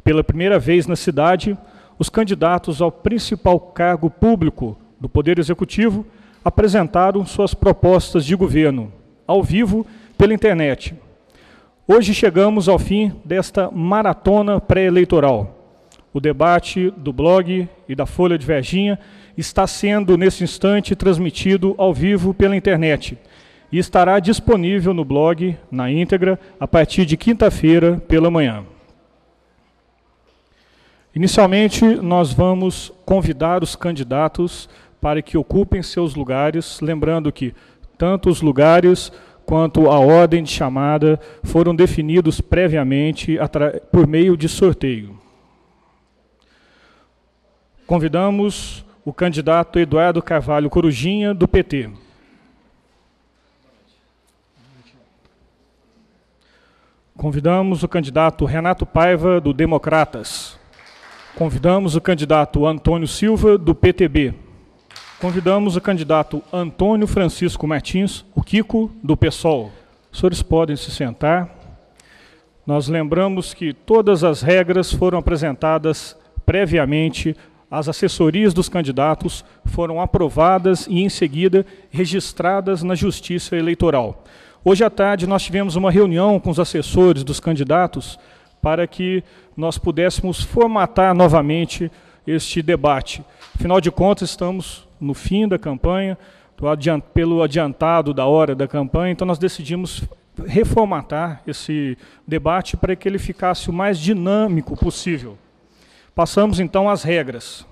pela primeira vez na cidade, os candidatos ao principal cargo público do Poder Executivo apresentaram suas propostas de governo, ao vivo, pela internet. Hoje chegamos ao fim desta maratona pré-eleitoral. O debate do blog e da Folha de Varginha está sendo, nesse instante, transmitido ao vivo pela internet e estará disponível no blog, na íntegra, a partir de quinta-feira pela manhã. Inicialmente, nós vamos convidar os candidatos para que ocupem seus lugares, lembrando que tanto os lugares quanto a ordem de chamada foram definidos previamente por meio de sorteio. Convidamos o candidato Eduardo Carvalho Corujinha, do PT. Convidamos o candidato Renato Paiva, do Democratas. Convidamos o candidato Antônio Silva, do PTB. Convidamos o candidato Antônio Francisco Martins, o Kiko, do PSOL. Os senhores podem se sentar. Nós lembramos que todas as regras foram apresentadas previamente, as assessorias dos candidatos foram aprovadas e, em seguida, registradas na Justiça Eleitoral. Hoje à tarde, nós tivemos uma reunião com os assessores dos candidatos para que nós pudéssemos formatar novamente este debate. Afinal de contas, estamos no fim da campanha, pelo adiantado da hora da campanha, então nós decidimos reformatar esse debate para que ele ficasse o mais dinâmico possível. Passamos, então, às regras.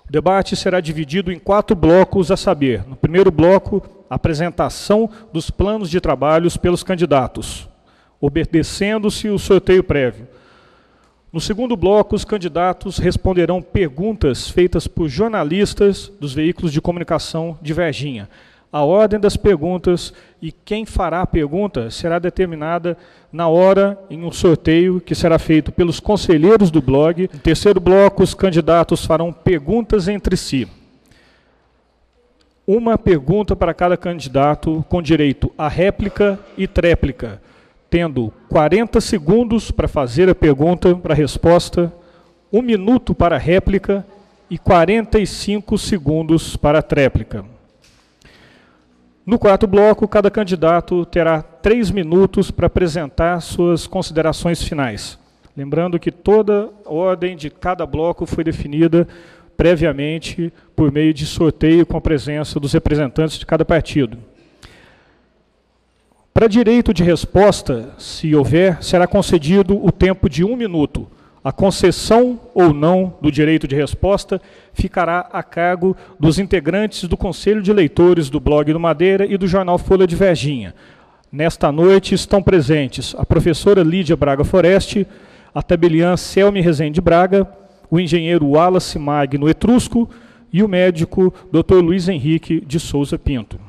O debate será dividido em 4 blocos, a saber, no primeiro bloco, a apresentação dos planos de trabalhos pelos candidatos, obedecendo-se o sorteio prévio. No segundo bloco, os candidatos responderão perguntas feitas por jornalistas dos veículos de comunicação de Varginha. A ordem das perguntas e quem fará a pergunta será determinada na hora em um sorteio que será feito pelos conselheiros do blog. No terceiro bloco, os candidatos farão perguntas entre si. Uma pergunta para cada candidato, com direito a réplica e tréplica, tendo 40 segundos para fazer a pergunta, para a resposta, 1 minuto para a réplica e 45 segundos para a tréplica. No quarto bloco, cada candidato terá 3 minutos para apresentar suas considerações finais. Lembrando que toda a ordem de cada bloco foi definida previamente por meio de sorteio com a presença dos representantes de cada partido. Para direito de resposta, se houver, será concedido o tempo de 1 minuto. A concessão ou não do direito de resposta ficará a cargo dos integrantes do Conselho de Leitores do Blog do Madeira e do jornal Folha de Varginha. Nesta noite estão presentes a professora Lídia Braga Foreste, a tabeliã Selmi Rezende Braga, o engenheiro Wallace Magno Etrusco e o médico Dr. Luiz Henrique de Souza Pinto.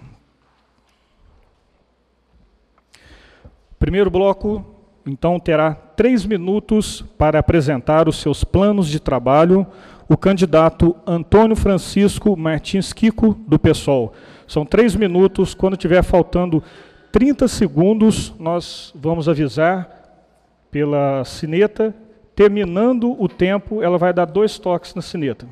Primeiro bloco, então, terá 3 minutos para apresentar os seus planos de trabalho o candidato Antônio Francisco Martins Kiko, do PSOL. São 3 minutos, quando estiver faltando 30 segundos, nós vamos avisar pela sineta. Terminando o tempo, ela vai dar 2 toques na sineta.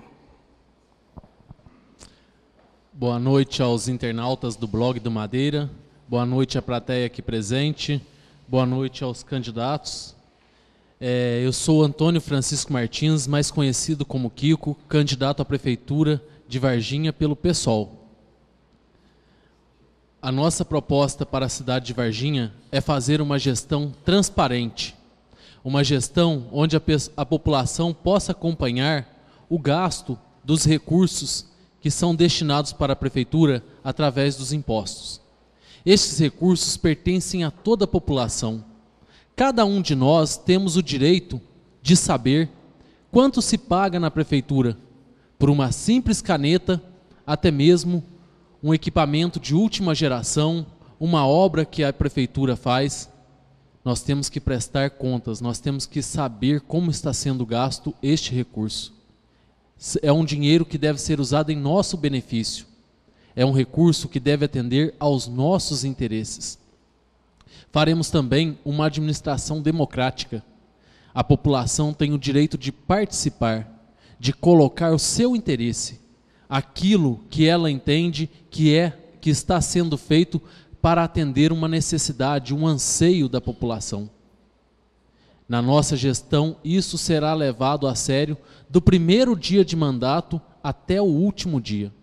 Boa noite aos internautas do Blog do Madeira. Boa noite à plateia aqui presente. Boa noite aos candidatos. Eu sou Antônio Francisco Martins, mais conhecido como Kiko, candidato à Prefeitura de Varginha pelo PSOL. A nossa proposta para a cidade de Varginha é fazer uma gestão transparente, uma gestão onde a população possa acompanhar o gasto dos recursos que são destinados para a Prefeitura através dos impostos. Estes recursos pertencem a toda a população. Cada um de nós temos o direito de saber quanto se paga na Prefeitura, por uma simples caneta, até mesmo um equipamento de última geração, uma obra que a Prefeitura faz. Nós temos que prestar contas, nós temos que saber como está sendo gasto este recurso. É um dinheiro que deve ser usado em nosso benefício. É um recurso que deve atender aos nossos interesses. Faremos também uma administração democrática. A população tem o direito de participar, de colocar o seu interesse, aquilo que ela entende que está sendo feito para atender uma necessidade, um anseio da população. Na nossa gestão, isso será levado a sério do primeiro dia de mandato até o último dia.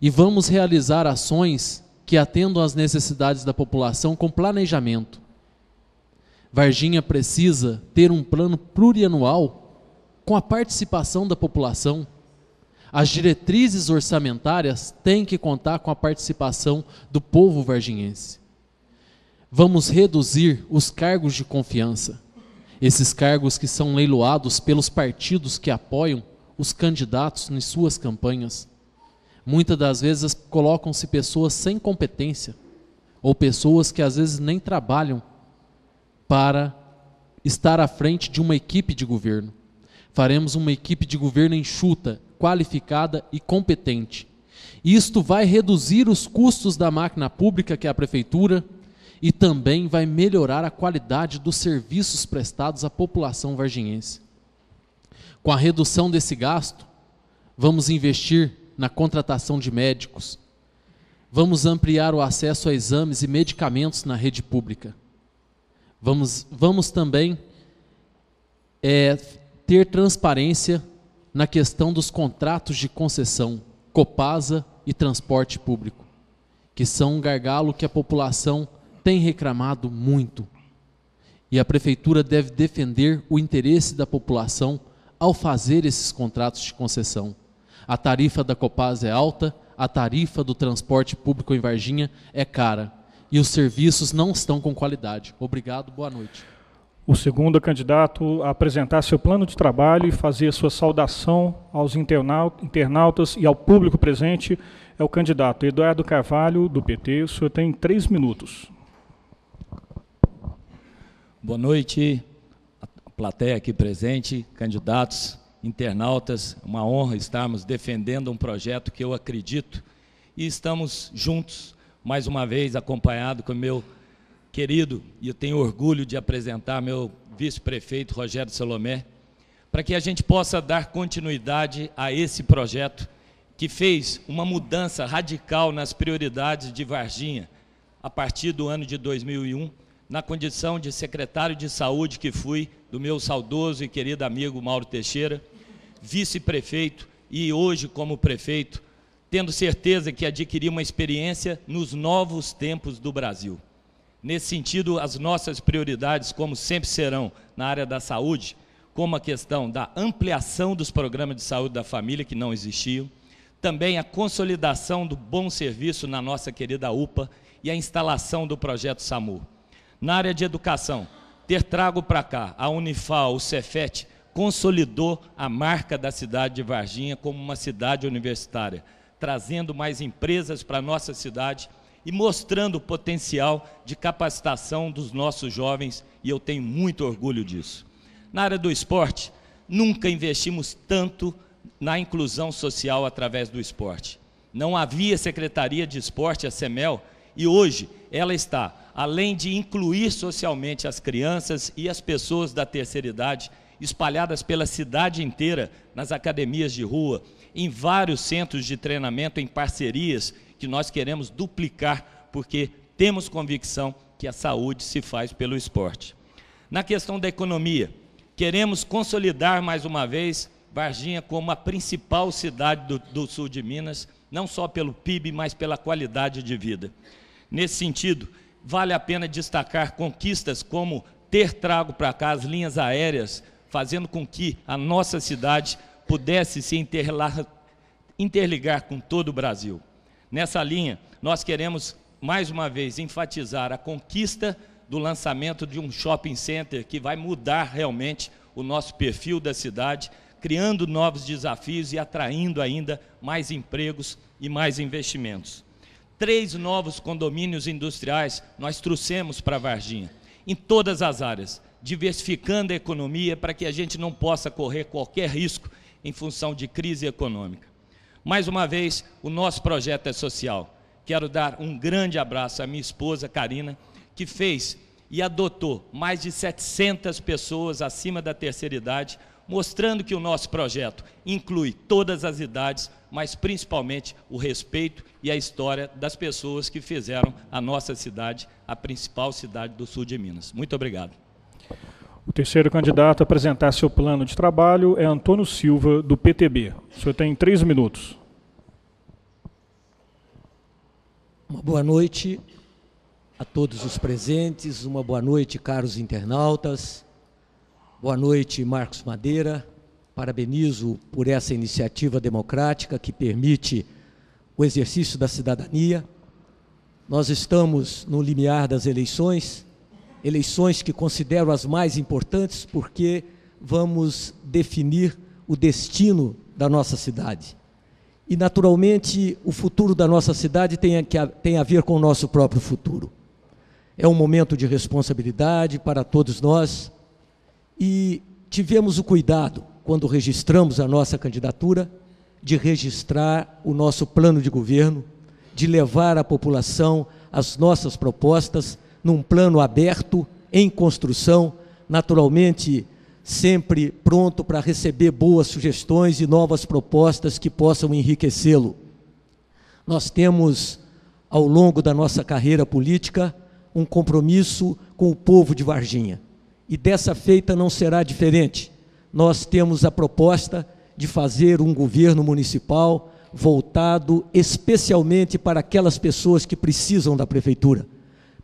E vamos realizar ações que atendam às necessidades da população com planejamento. Varginha precisa ter um plano plurianual com a participação da população. As diretrizes orçamentárias têm que contar com a participação do povo varginhense. Vamos reduzir os cargos de confiança. Esses cargos que são leiloados pelos partidos que apoiam os candidatos em suas campanhas. Muitas das vezes colocam-se pessoas sem competência, ou pessoas que às vezes nem trabalham para estar à frente de uma equipe de governo. Faremos uma equipe de governo enxuta, qualificada e competente. Isto vai reduzir os custos da máquina pública, que é a prefeitura, e também vai melhorar a qualidade dos serviços prestados à população varginhense. Com a redução desse gasto, vamos investir na contratação de médicos, vamos ampliar o acesso a exames e medicamentos na rede pública. Vamos também ter transparência na questão dos contratos de concessão, Copasa e transporte público, que são um gargalo que a população tem reclamado muito. E a prefeitura deve defender o interesse da população ao fazer esses contratos de concessão. A tarifa da Copasa é alta, a tarifa do transporte público em Varginha é cara, e os serviços não estão com qualidade. Obrigado, boa noite. O segundo candidato a apresentar seu plano de trabalho e fazer a sua saudação aos internautas e ao público presente é o candidato Eduardo Carvalho, do PT. O senhor tem 3 minutos. Boa noite, a plateia aqui presente, candidatos, internautas. Uma honra estarmos defendendo um projeto que eu acredito, e estamos juntos, mais uma vez, acompanhado com o meu querido, e eu tenho orgulho de apresentar meu vice-prefeito Rogério Salomé, para que a gente possa dar continuidade a esse projeto que fez uma mudança radical nas prioridades de Varginha, a partir do ano de 2001, na condição de secretário de saúde que fui, do meu saudoso e querido amigo Mauro Teixeira, vice-prefeito e hoje como prefeito, tendo certeza que adquiri uma experiência nos novos tempos do Brasil. Nesse sentido, as nossas prioridades, como sempre serão na área da saúde, como a questão da ampliação dos programas de saúde da família, que não existiam, também a consolidação do bom serviço na nossa querida UPA e a instalação do projeto SAMU. Na área de educação, ter trago para cá a Unifal, o Cefet, consolidou a marca da cidade de Varginha como uma cidade universitária, trazendo mais empresas para a nossa cidade e mostrando o potencial de capacitação dos nossos jovens, e eu tenho muito orgulho disso. Na área do esporte, nunca investimos tanto na inclusão social através do esporte. Não havia Secretaria de Esporte, a CEMEL, e hoje ela está, além de incluir socialmente as crianças e as pessoas da terceira idade, espalhadas pela cidade inteira, nas academias de rua, em vários centros de treinamento, em parcerias, que nós queremos duplicar, porque temos convicção que a saúde se faz pelo esporte. Na questão da economia, queremos consolidar mais uma vez Varginha como a principal cidade do sul de Minas, não só pelo PIB, mas pela qualidade de vida. Nesse sentido, vale a pena destacar conquistas como ter trago para cá as linhas aéreas, fazendo com que a nossa cidade pudesse se interligar com todo o Brasil. Nessa linha, nós queremos, mais uma vez, enfatizar a conquista do lançamento de um shopping center que vai mudar realmente o nosso perfil da cidade, criando novos desafios e atraindo ainda mais empregos e mais investimentos. 3 novos condomínios industriais nós trouxemos para Varginha, em todas as áreas, diversificando a economia para que a gente não possa correr qualquer risco em função de crise econômica. Mais uma vez, o nosso projeto é social. Quero dar um grande abraço à minha esposa, Karina, que fez e adotou mais de 700 pessoas acima da terceira idade, mostrando que o nosso projeto inclui todas as idades, mas principalmente o respeito e a história das pessoas que fizeram a nossa cidade a principal cidade do sul de Minas. Muito obrigado. O terceiro candidato a apresentar seu plano de trabalho é Antônio Silva, do PTB. O senhor tem 3 minutos. Uma boa noite a todos os presentes, uma boa noite, caros internautas. Boa noite, Marcos Madeira. Parabenizo por essa iniciativa democrática que permite o exercício da cidadania. Nós estamos no limiar das eleições, eleições que considero as mais importantes porque vamos definir o destino da nossa cidade. E, naturalmente, o futuro da nossa cidade tem a ver com o nosso próprio futuro. É um momento de responsabilidade para todos nós e tivemos o cuidado, quando registramos a nossa candidatura, de registrar o nosso plano de governo, de levar à população as nossas propostas num plano aberto, em construção, naturalmente sempre pronto para receber boas sugestões e novas propostas que possam enriquecê-lo. Nós temos, ao longo da nossa carreira política, um compromisso com o povo de Varginha. E dessa feita não será diferente. Nós temos a proposta de fazer um governo municipal voltado especialmente para aquelas pessoas que precisam da prefeitura.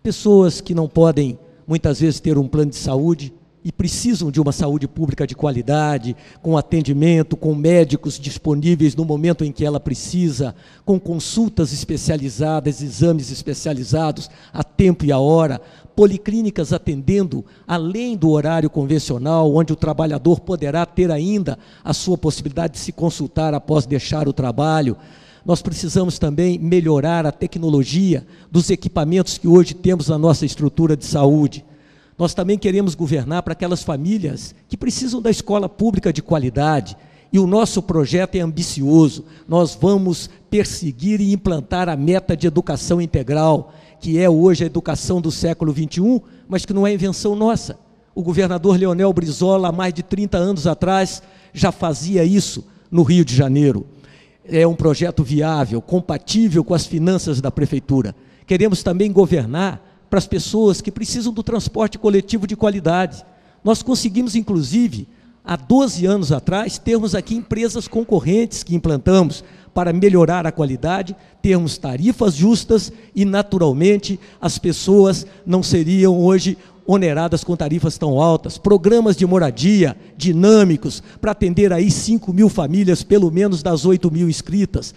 Pessoas que não podem, muitas vezes, ter um plano de saúde e precisam de uma saúde pública de qualidade, com atendimento, com médicos disponíveis no momento em que ela precisa, com consultas especializadas, exames especializados a tempo e a hora, policlínicas atendendo além do horário convencional, onde o trabalhador poderá ter ainda a sua possibilidade de se consultar após deixar o trabalho. Nós precisamos também melhorar a tecnologia dos equipamentos que hoje temos na nossa estrutura de saúde. Nós também queremos governar para aquelas famílias que precisam da escola pública de qualidade, e o nosso projeto é ambicioso. Nós vamos perseguir e implantar a meta de educação integral, que é hoje a educação do século XXI, mas que não é invenção nossa. O governador Leonel Brizola, há mais de 30 anos atrás, já fazia isso no Rio de Janeiro. É um projeto viável, compatível com as finanças da prefeitura. Queremos também governar para as pessoas que precisam do transporte coletivo de qualidade. Nós conseguimos, inclusive, há 12 anos atrás, termos aqui empresas concorrentes que implantamos para melhorar a qualidade, termos tarifas justas e, naturalmente, as pessoas não seriam hoje oneradas com tarifas tão altas. Programas de moradia dinâmicos para atender aí 5.000 famílias, pelo menos das 8.000 inscritas.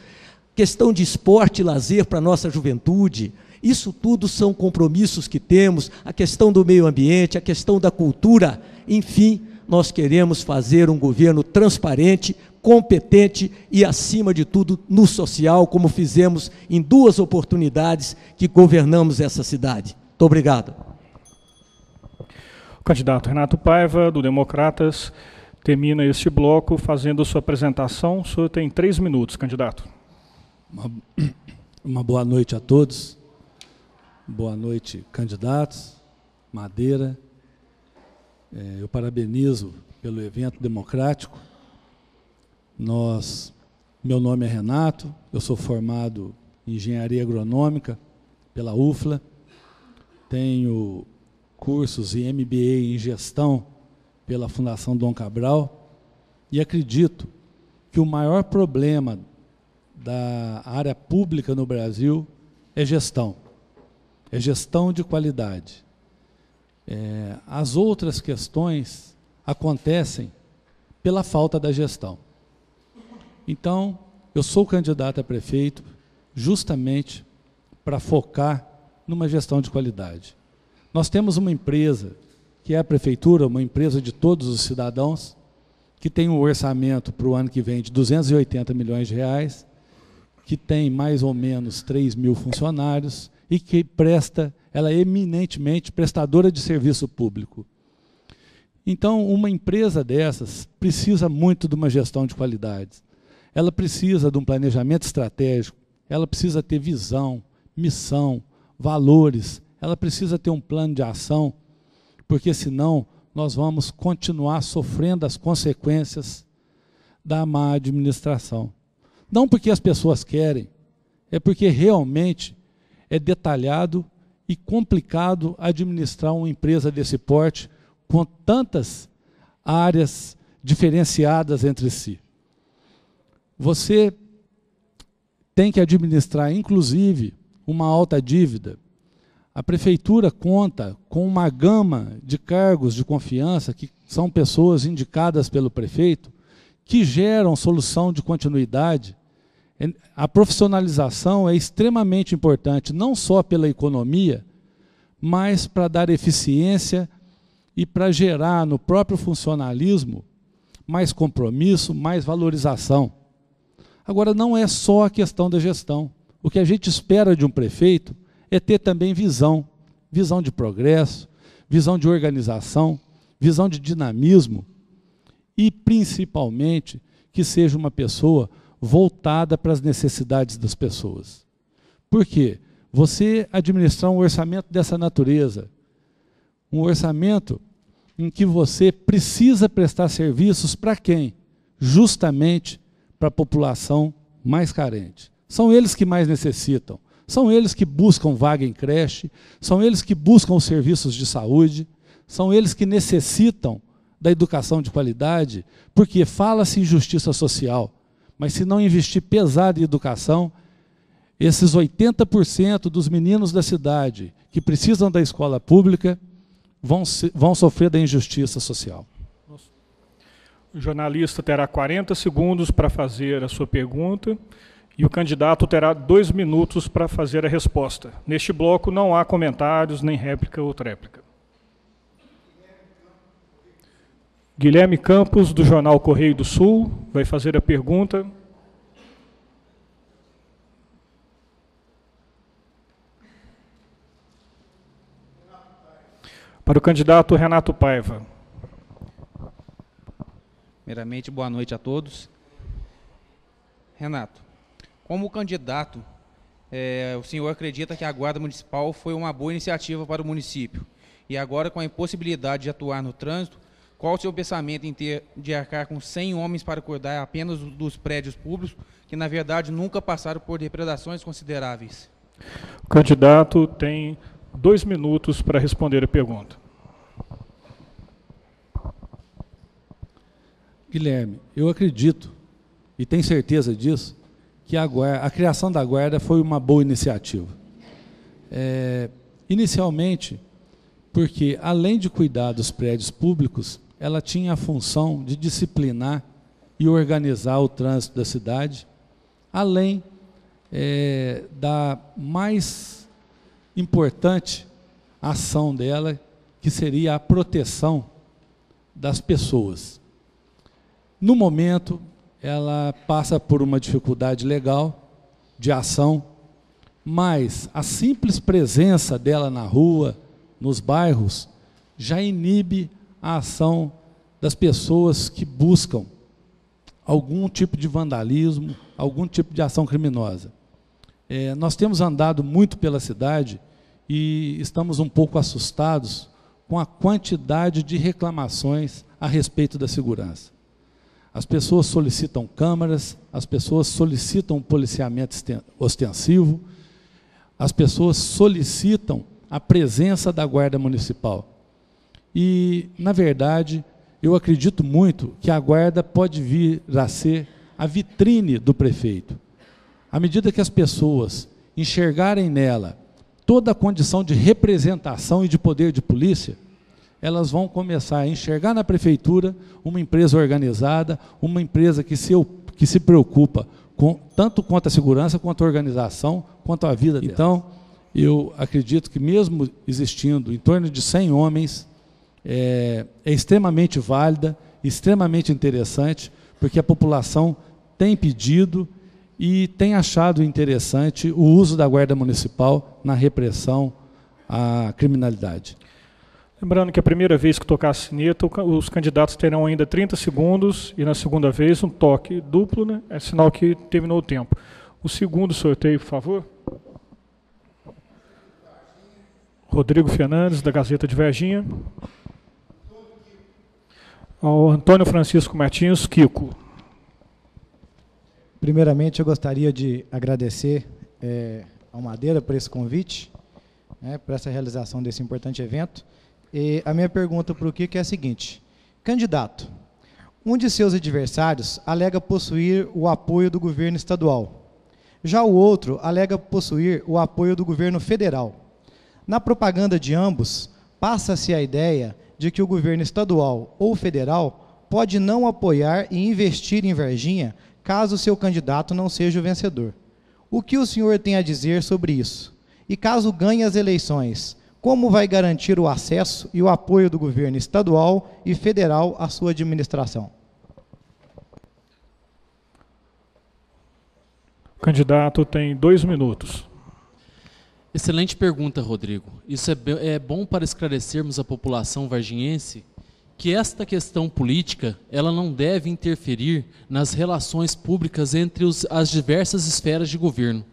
Questão de esporte e lazer para a nossa juventude. Isso tudo são compromissos que temos, a questão do meio ambiente, a questão da cultura. Enfim, nós queremos fazer um governo transparente, competente e, acima de tudo, no social, como fizemos em 2 oportunidades que governamos essa cidade. Muito obrigado. O candidato Renato Paiva, do Democratas, termina este bloco fazendo sua apresentação. O senhor tem 3 minutos, candidato. Uma boa noite a todos. Boa noite, candidatos, Madeira. Eu parabenizo pelo evento democrático. Meu nome é Renato, eu sou formado em Engenharia Agronômica pela UFLA, tenho cursos em MBA em Gestão pela Fundação Dom Cabral e acredito que o maior problema da área pública no Brasil é gestão. É gestão de qualidade. As outras questões acontecem pela falta da gestão. Então, eu sou candidato a prefeito justamente para focar numa gestão de qualidade. Nós temos uma empresa, que é a prefeitura, uma empresa de todos os cidadãos, que tem um orçamento para o ano que vem de 280 milhões de reais, que tem mais ou menos 3.000 funcionários, e que ela é eminentemente prestadora de serviço público. Então, uma empresa dessas precisa muito de uma gestão de qualidade. Ela precisa de um planejamento estratégico, ela precisa ter visão, missão, valores, ela precisa ter um plano de ação porque senão nós vamos continuar sofrendo as consequências da má administração. Não porque as pessoas querem, é porque realmente é detalhado e complicado administrar uma empresa desse porte com tantas áreas diferenciadas entre si. Você tem que administrar, inclusive, uma alta dívida. A prefeitura conta com uma gama de cargos de confiança, que são pessoas indicadas pelo prefeito, que geram solução de continuidade. A profissionalização é extremamente importante, não só pela economia, mas para dar eficiência e para gerar no próprio funcionalismo mais compromisso, mais valorização. Agora, não é só a questão da gestão. O que a gente espera de um prefeito é ter também visão de progresso, visão de organização, visão de dinamismo e, principalmente, que seja uma pessoa voltada para as necessidades das pessoas. Por quê? Você administrar um orçamento dessa natureza, um orçamento em que você precisa prestar serviços para quem? Justamente para a população mais carente. São eles que mais necessitam, são eles que buscam vaga em creche, são eles que buscam os serviços de saúde, são eles que necessitam da educação de qualidade, porque fala-se em justiça social, mas se não investir pesado em educação, esses 80% dos meninos da cidade que precisam da escola pública vão sofrer da injustiça social. O jornalista terá 40 segundos para fazer a sua pergunta e o candidato terá 2 minutos para fazer a resposta. Neste bloco não há comentários, nem réplica ou tréplica. Guilherme Campos, do jornal Correio do Sul, vai fazer a pergunta. Para o candidato Renato Paiva. Primeiramente, boa noite a todos. Renato, como candidato, o senhor acredita que a Guarda Municipal foi uma boa iniciativa para o município? E agora, com a impossibilidade de atuar no trânsito, qual o seu pensamento em ter de arcar com 100 homens para cuidar apenas dos prédios públicos, que na verdade nunca passaram por depredações consideráveis? O candidato tem 2 minutos para responder a pergunta. Guilherme, eu acredito, e tenho certeza disso, que a criação da Guarda foi uma boa iniciativa. Inicialmente, porque além de cuidar dos prédios públicos, ela tinha a função de disciplinar e organizar o trânsito da cidade, além da mais importante ação dela, que seria a proteção das pessoas. No momento, ela passa por uma dificuldade legal de ação, mas a simples presença dela na rua, nos bairros, já inibe a ação das pessoas que buscam algum tipo de vandalismo, algum tipo de ação criminosa. Nós temos andado muito pela cidade e estamos um pouco assustados com a quantidade de reclamações a respeito da segurança. As pessoas solicitam câmaras, as pessoas solicitam policiamento ostensivo, as pessoas solicitam a presença da Guarda Municipal. E, na verdade, eu acredito muito que a Guarda pode vir a ser a vitrine do prefeito. À medida que as pessoas enxergarem nela toda a condição de representação e de poder de polícia, elas vão começar a enxergar na prefeitura uma empresa organizada, uma empresa que se preocupa tanto quanto a segurança, quanto a organização, quanto a vida delas. Então, eu acredito que mesmo existindo em torno de 100 homens, é extremamente válida, extremamente interessante, porque a população tem pedido e tem achado interessante o uso da Guarda Municipal na repressão à criminalidade. Lembrando que a primeira vez que tocar a sineta, os candidatos terão ainda 30 segundos e na segunda vez um toque duplo, né? É sinal que terminou o tempo. O segundo sorteio, por favor. Rodrigo Fernandes, da Gazeta de Varginha. Ao Antônio Francisco Martins Kiko. Primeiramente, eu gostaria de agradecer ao Madeira por esse convite, por essa realização desse importante evento. E a minha pergunta para o Kiko é a seguinte: candidato, um de seus adversários alega possuir o apoio do governo estadual. Já o outro alega possuir o apoio do governo federal. Na propaganda de ambos, passa-se a ideia de que o governo estadual ou federal pode não apoiar e investir em Varginha caso seu candidato não seja o vencedor. O que o senhor tem a dizer sobre isso? E caso ganhe as eleições, como vai garantir o acesso e o apoio do governo estadual e federal à sua administração? O candidato tem 2 minutos. Excelente pergunta, Rodrigo. Isso é bom para esclarecermos a população varginhense que esta questão política ela não deve interferir nas relações públicas entre as diversas esferas de governo.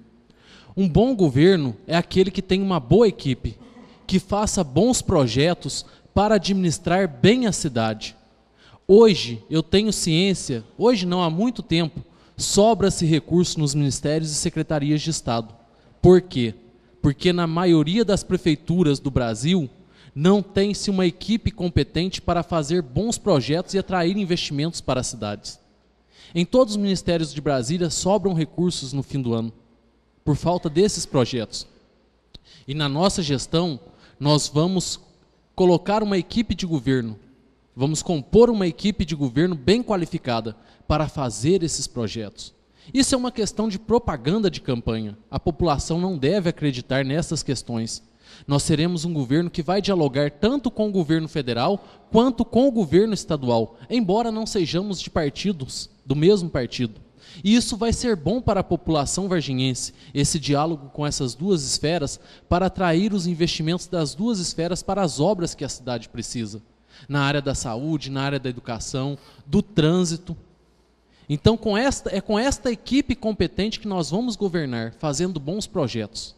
Um bom governo é aquele que tem uma boa equipe, que faça bons projetos para administrar bem a cidade. Hoje, eu tenho ciência, hoje não, há muito tempo, sobra-se recurso nos ministérios e secretarias de Estado. Por quê? Porque na maioria das prefeituras do Brasil, não tem-se uma equipe competente para fazer bons projetos e atrair investimentos para as cidades. Em todos os ministérios de Brasília sobram recursos no fim do ano, por falta desses projetos. E na nossa gestão, nós vamos colocar uma equipe de governo, vamos compor uma equipe de governo bem qualificada para fazer esses projetos. Isso é uma questão de propaganda de campanha. A população não deve acreditar nessas questões. Nós seremos um governo que vai dialogar tanto com o governo federal quanto com o governo estadual, embora não sejamos de partidos, do mesmo partido. E isso vai ser bom para a população varginhense, esse diálogo com essas duas esferas, para atrair os investimentos das duas esferas para as obras que a cidade precisa, na área da saúde, na área da educação, do trânsito. Então, com esta equipe competente que nós vamos governar, fazendo bons projetos.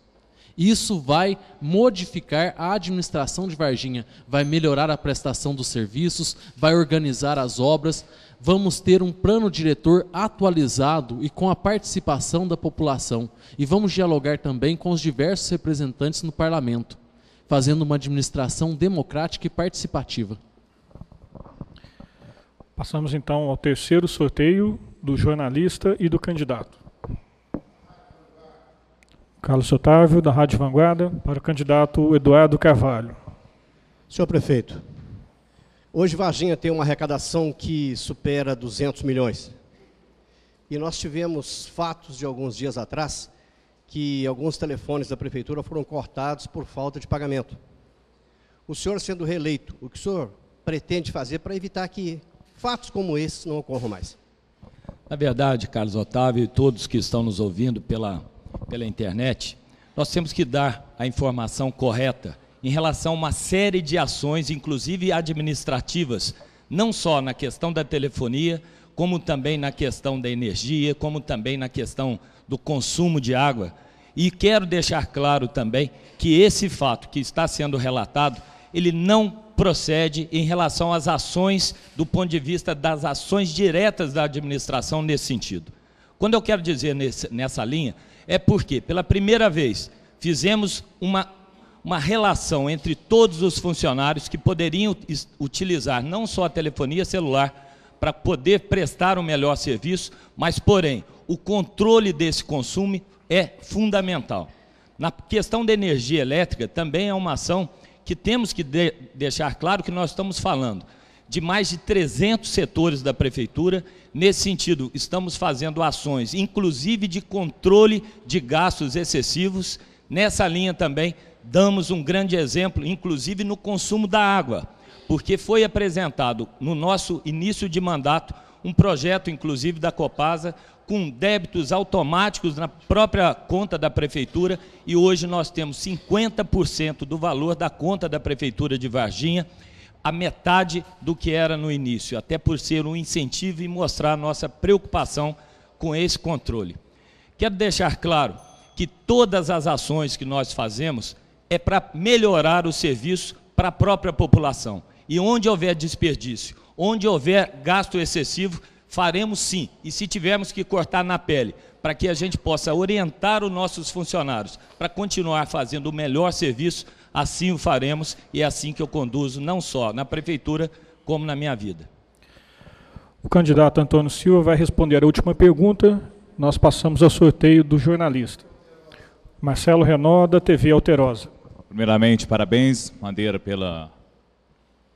Isso vai modificar a administração de Varginha, vai melhorar a prestação dos serviços, vai organizar as obras, vamos ter um plano diretor atualizado e com a participação da população. E vamos dialogar também com os diversos representantes no parlamento, fazendo uma administração democrática e participativa. Passamos então ao terceiro sorteio do jornalista e do candidato. Carlos Otávio, da Rádio Vanguarda, para o candidato Eduardo Carvalho. Senhor prefeito, hoje Varginha tem uma arrecadação que supera 200 milhões. E nós tivemos fatos de alguns dias atrás que alguns telefones da prefeitura foram cortados por falta de pagamento. O senhor sendo reeleito, o que o senhor pretende fazer para evitar que fatos como esses não ocorram mais? Na verdade, Carlos Otávio e todos que estão nos ouvindo pela internet, nós temos que dar a informação correta em relação a uma série de ações, inclusive administrativas, não só na questão da telefonia, como também na questão da energia, como também na questão do consumo de água. E quero deixar claro também que esse fato que está sendo relatado, ele não procede em relação às ações, do ponto de vista das ações diretas da administração nesse sentido. Quando eu quero dizer nessa linha, é porque, pela primeira vez, fizemos uma relação entre todos os funcionários que poderiam utilizar não só a telefonia celular para poder prestar um melhor serviço, mas, porém, o controle desse consumo é fundamental. Na questão da energia elétrica, também é uma ação que temos que deixar claro que nós estamos falando de mais de 300 setores da prefeitura. Nesse sentido, estamos fazendo ações, inclusive de controle de gastos excessivos. Nessa linha também, damos um grande exemplo, inclusive no consumo da água, porque foi apresentado no nosso início de mandato um projeto, inclusive da Copasa, com débitos automáticos na própria conta da prefeitura, e hoje nós temos 50% do valor da conta da prefeitura de Varginha, a metade do que era no início, até por ser um incentivo e mostrar a nossa preocupação com esse controle. Quero deixar claro que todas as ações que nós fazemos é para melhorar o serviço para a própria população. E onde houver desperdício, Onde houver gasto excessivo, faremos sim. E se tivermos que cortar na pele, para que a gente possa orientar os nossos funcionários para continuar fazendo o melhor serviço, assim o faremos, e é assim que eu conduzo, não só na prefeitura, como na minha vida. O candidato Antônio Silva vai responder a última pergunta. Nós passamos ao sorteio do jornalista. Marcelo Renó, da TV Alterosa. Primeiramente, parabéns, Madeira, pela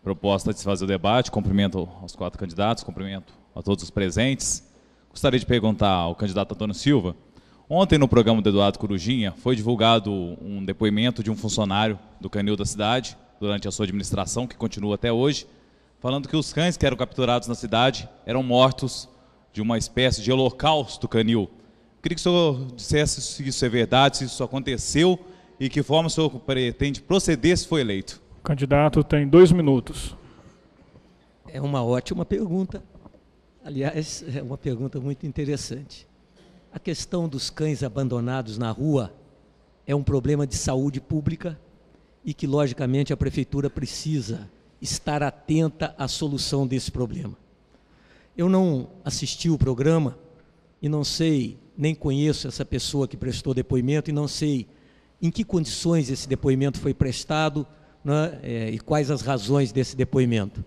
proposta de se fazer o debate. Cumprimento aos 4 candidatos, cumprimento a todos os presentes. Gostaria de perguntar ao candidato Antônio Silva. Ontem, no programa do Eduardo Corujinha, foi divulgado um depoimento de um funcionário do canil da cidade, durante a sua administração, que continua até hoje, falando que os cães que eram capturados na cidade eram mortos de uma espécie de holocausto do canil. Queria que o senhor dissesse se isso é verdade, se isso aconteceu e que forma o senhor pretende proceder se for eleito. O candidato tem 2 minutos. É uma ótima pergunta. Aliás, é uma pergunta muito interessante. A questão dos cães abandonados na rua é um problema de saúde pública e que, logicamente, a prefeitura precisa estar atenta à solução desse problema. Eu não assisti o programa e não sei, nem conheço essa pessoa que prestou depoimento e não sei em que condições esse depoimento foi prestado, né, e quais as razões desse depoimento.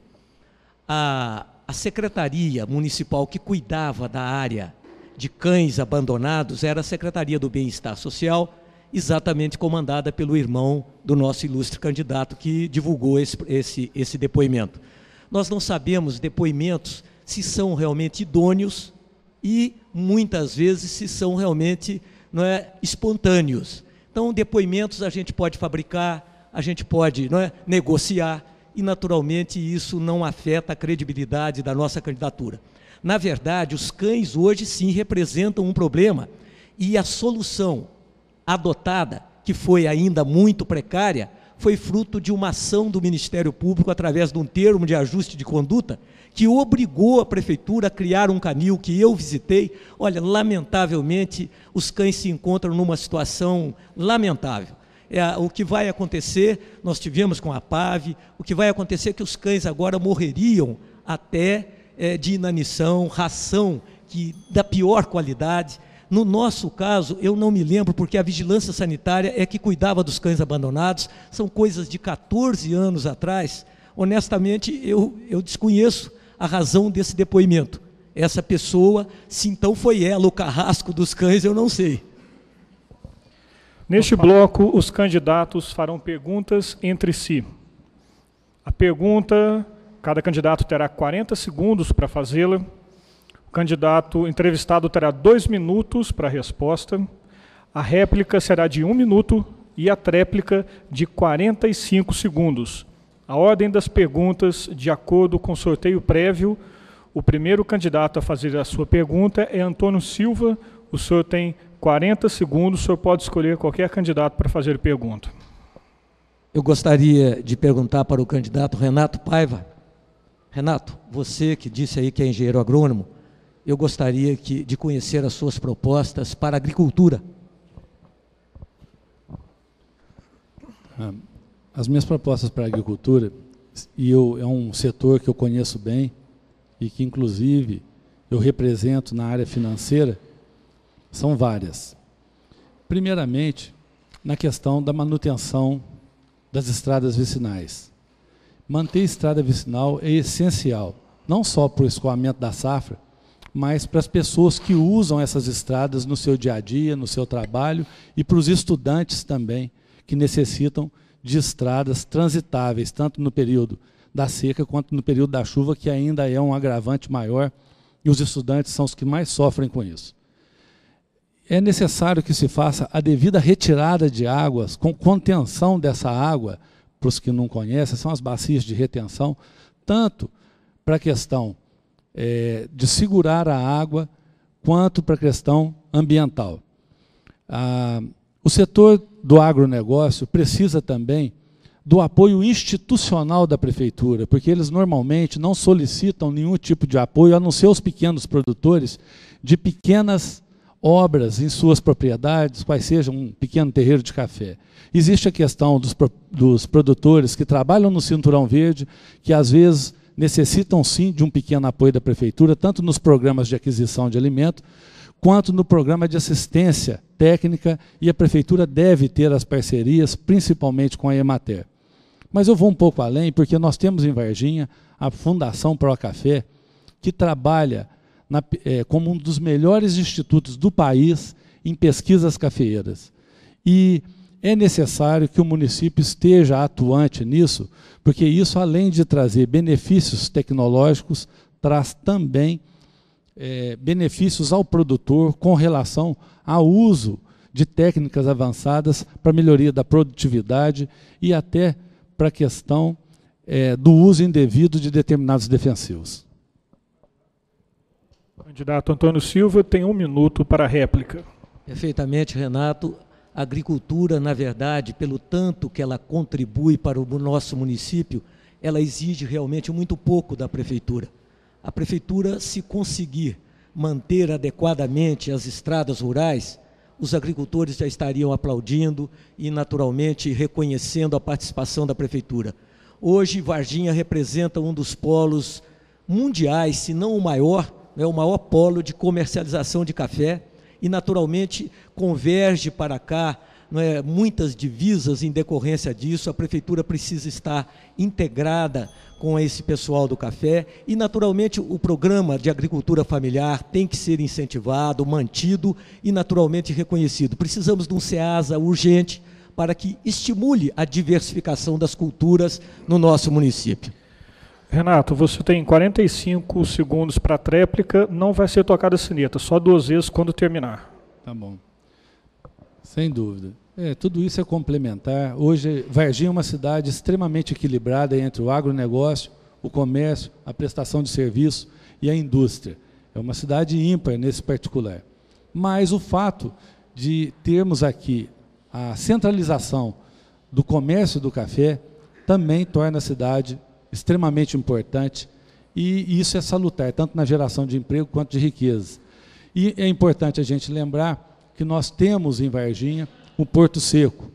A secretaria municipal que cuidava da área de cães abandonados era a Secretaria do Bem-Estar Social, exatamente comandada pelo irmão do nosso ilustre candidato que divulgou esse depoimento. Nós não sabemos depoimentos se são realmente idôneos e, muitas vezes, se são realmente espontâneos. Então, depoimentos a gente pode fabricar, a gente pode negociar, e, naturalmente, isso não afeta a credibilidade da nossa candidatura. Na verdade, os cães hoje sim representam um problema, e a solução adotada, que foi ainda muito precária, foi fruto de uma ação do Ministério Público através de um termo de ajuste de conduta que obrigou a prefeitura a criar um canil que eu visitei. Olha, lamentavelmente, os cães se encontram numa situação lamentável. O que vai acontecer, nós tivemos com a PAV, o que vai acontecer é que os cães agora morreriam até de inanição, ração da pior qualidade. No nosso caso, eu não me lembro, porque a vigilância sanitária é que cuidava dos cães abandonados, são coisas de 14 anos atrás. Honestamente, eu desconheço a razão desse depoimento. Essa pessoa, se então foi ela o carrasco dos cães, eu não sei. Neste bloco, os candidatos farão perguntas entre si. A pergunta, cada candidato terá 40 segundos para fazê-la. O candidato entrevistado terá 2 minutos para a resposta. A réplica será de 1 minuto e a tréplica de 45 segundos. A ordem das perguntas, de acordo com o sorteio prévio, o primeiro candidato a fazer a sua pergunta é Antônio Silva. O senhor tem 40 segundos, o senhor pode escolher qualquer candidato para fazer pergunta. Eu gostaria de perguntar para o candidato Renato Paiva. Renato, você que disse aí que é engenheiro agrônomo, eu gostaria de conhecer as suas propostas para a agricultura. As minhas propostas para a agricultura, é um setor que eu conheço bem e que, inclusive, eu represento na área financeira, são várias. Primeiramente, na questão da manutenção das estradas vicinais. Manter a estrada vicinal é essencial, não só para o escoamento da safra, mas para as pessoas que usam essas estradas no seu dia a dia, no seu trabalho, e para os estudantes também, que necessitam de estradas transitáveis, tanto no período da seca quanto no período da chuva, que ainda é um agravante maior, e os estudantes são os que mais sofrem com isso. É necessário que se faça a devida retirada de águas, com contenção dessa água, para os que não conhecem, são as bacias de retenção, tanto para a questão de segurar a água, quanto para a questão ambiental. O setor do agronegócio precisa também do apoio institucional da prefeitura, porque eles normalmente não solicitam nenhum tipo de apoio, a não ser os pequenos produtores de pequenas obras em suas propriedades, quais sejam um pequeno terreiro de café. Existe a questão dos produtores que trabalham no Cinturão Verde, que às vezes necessitam sim de um pequeno apoio da prefeitura, tanto nos programas de aquisição de alimento, quanto no programa de assistência técnica, e a prefeitura deve ter as parcerias, principalmente com a Emater. Mas eu vou um pouco além, porque nós temos em Varginha a Fundação Procafé, que trabalha como um dos melhores institutos do país em pesquisas cafeeiras. E é necessário que o município esteja atuante nisso, porque isso, além de trazer benefícios tecnológicos, traz também benefícios ao produtor com relação ao uso de técnicas avançadas para melhoria da produtividade e até para a questão do uso indevido de determinados defensivos. O candidato Antônio Silva tem 1 minuto para a réplica. Perfeitamente, Renato. A agricultura, na verdade, pelo tanto que ela contribui para o nosso município, ela exige realmente muito pouco da prefeitura. A prefeitura, se conseguir manter adequadamente as estradas rurais, os agricultores já estariam aplaudindo e, naturalmente, reconhecendo a participação da prefeitura. Hoje, Varginha representa um dos polos mundiais, se não o maior polo de comercialização de café, e naturalmente converge para cá, muitas divisas em decorrência disso. A prefeitura precisa estar integrada com esse pessoal do café e naturalmente o programa de agricultura familiar tem que ser incentivado, mantido e naturalmente reconhecido. Precisamos de um SEASA urgente para que estimule a diversificação das culturas no nosso município. Renato, você tem 45 segundos para a tréplica, não vai ser tocada a sineta, só 2 vezes quando terminar. Tá bom. Sem dúvida. Tudo isso é complementar. Hoje, Varginha é uma cidade extremamente equilibrada entre o agronegócio, o comércio, a prestação de serviço e a indústria. É uma cidade ímpar nesse particular. Mas o fato de termos aqui a centralização do comércio do café também torna a cidade extremamente importante, e isso é salutar, tanto na geração de emprego quanto de riqueza. E é importante a gente lembrar que nós temos em Varginha o Porto Seco,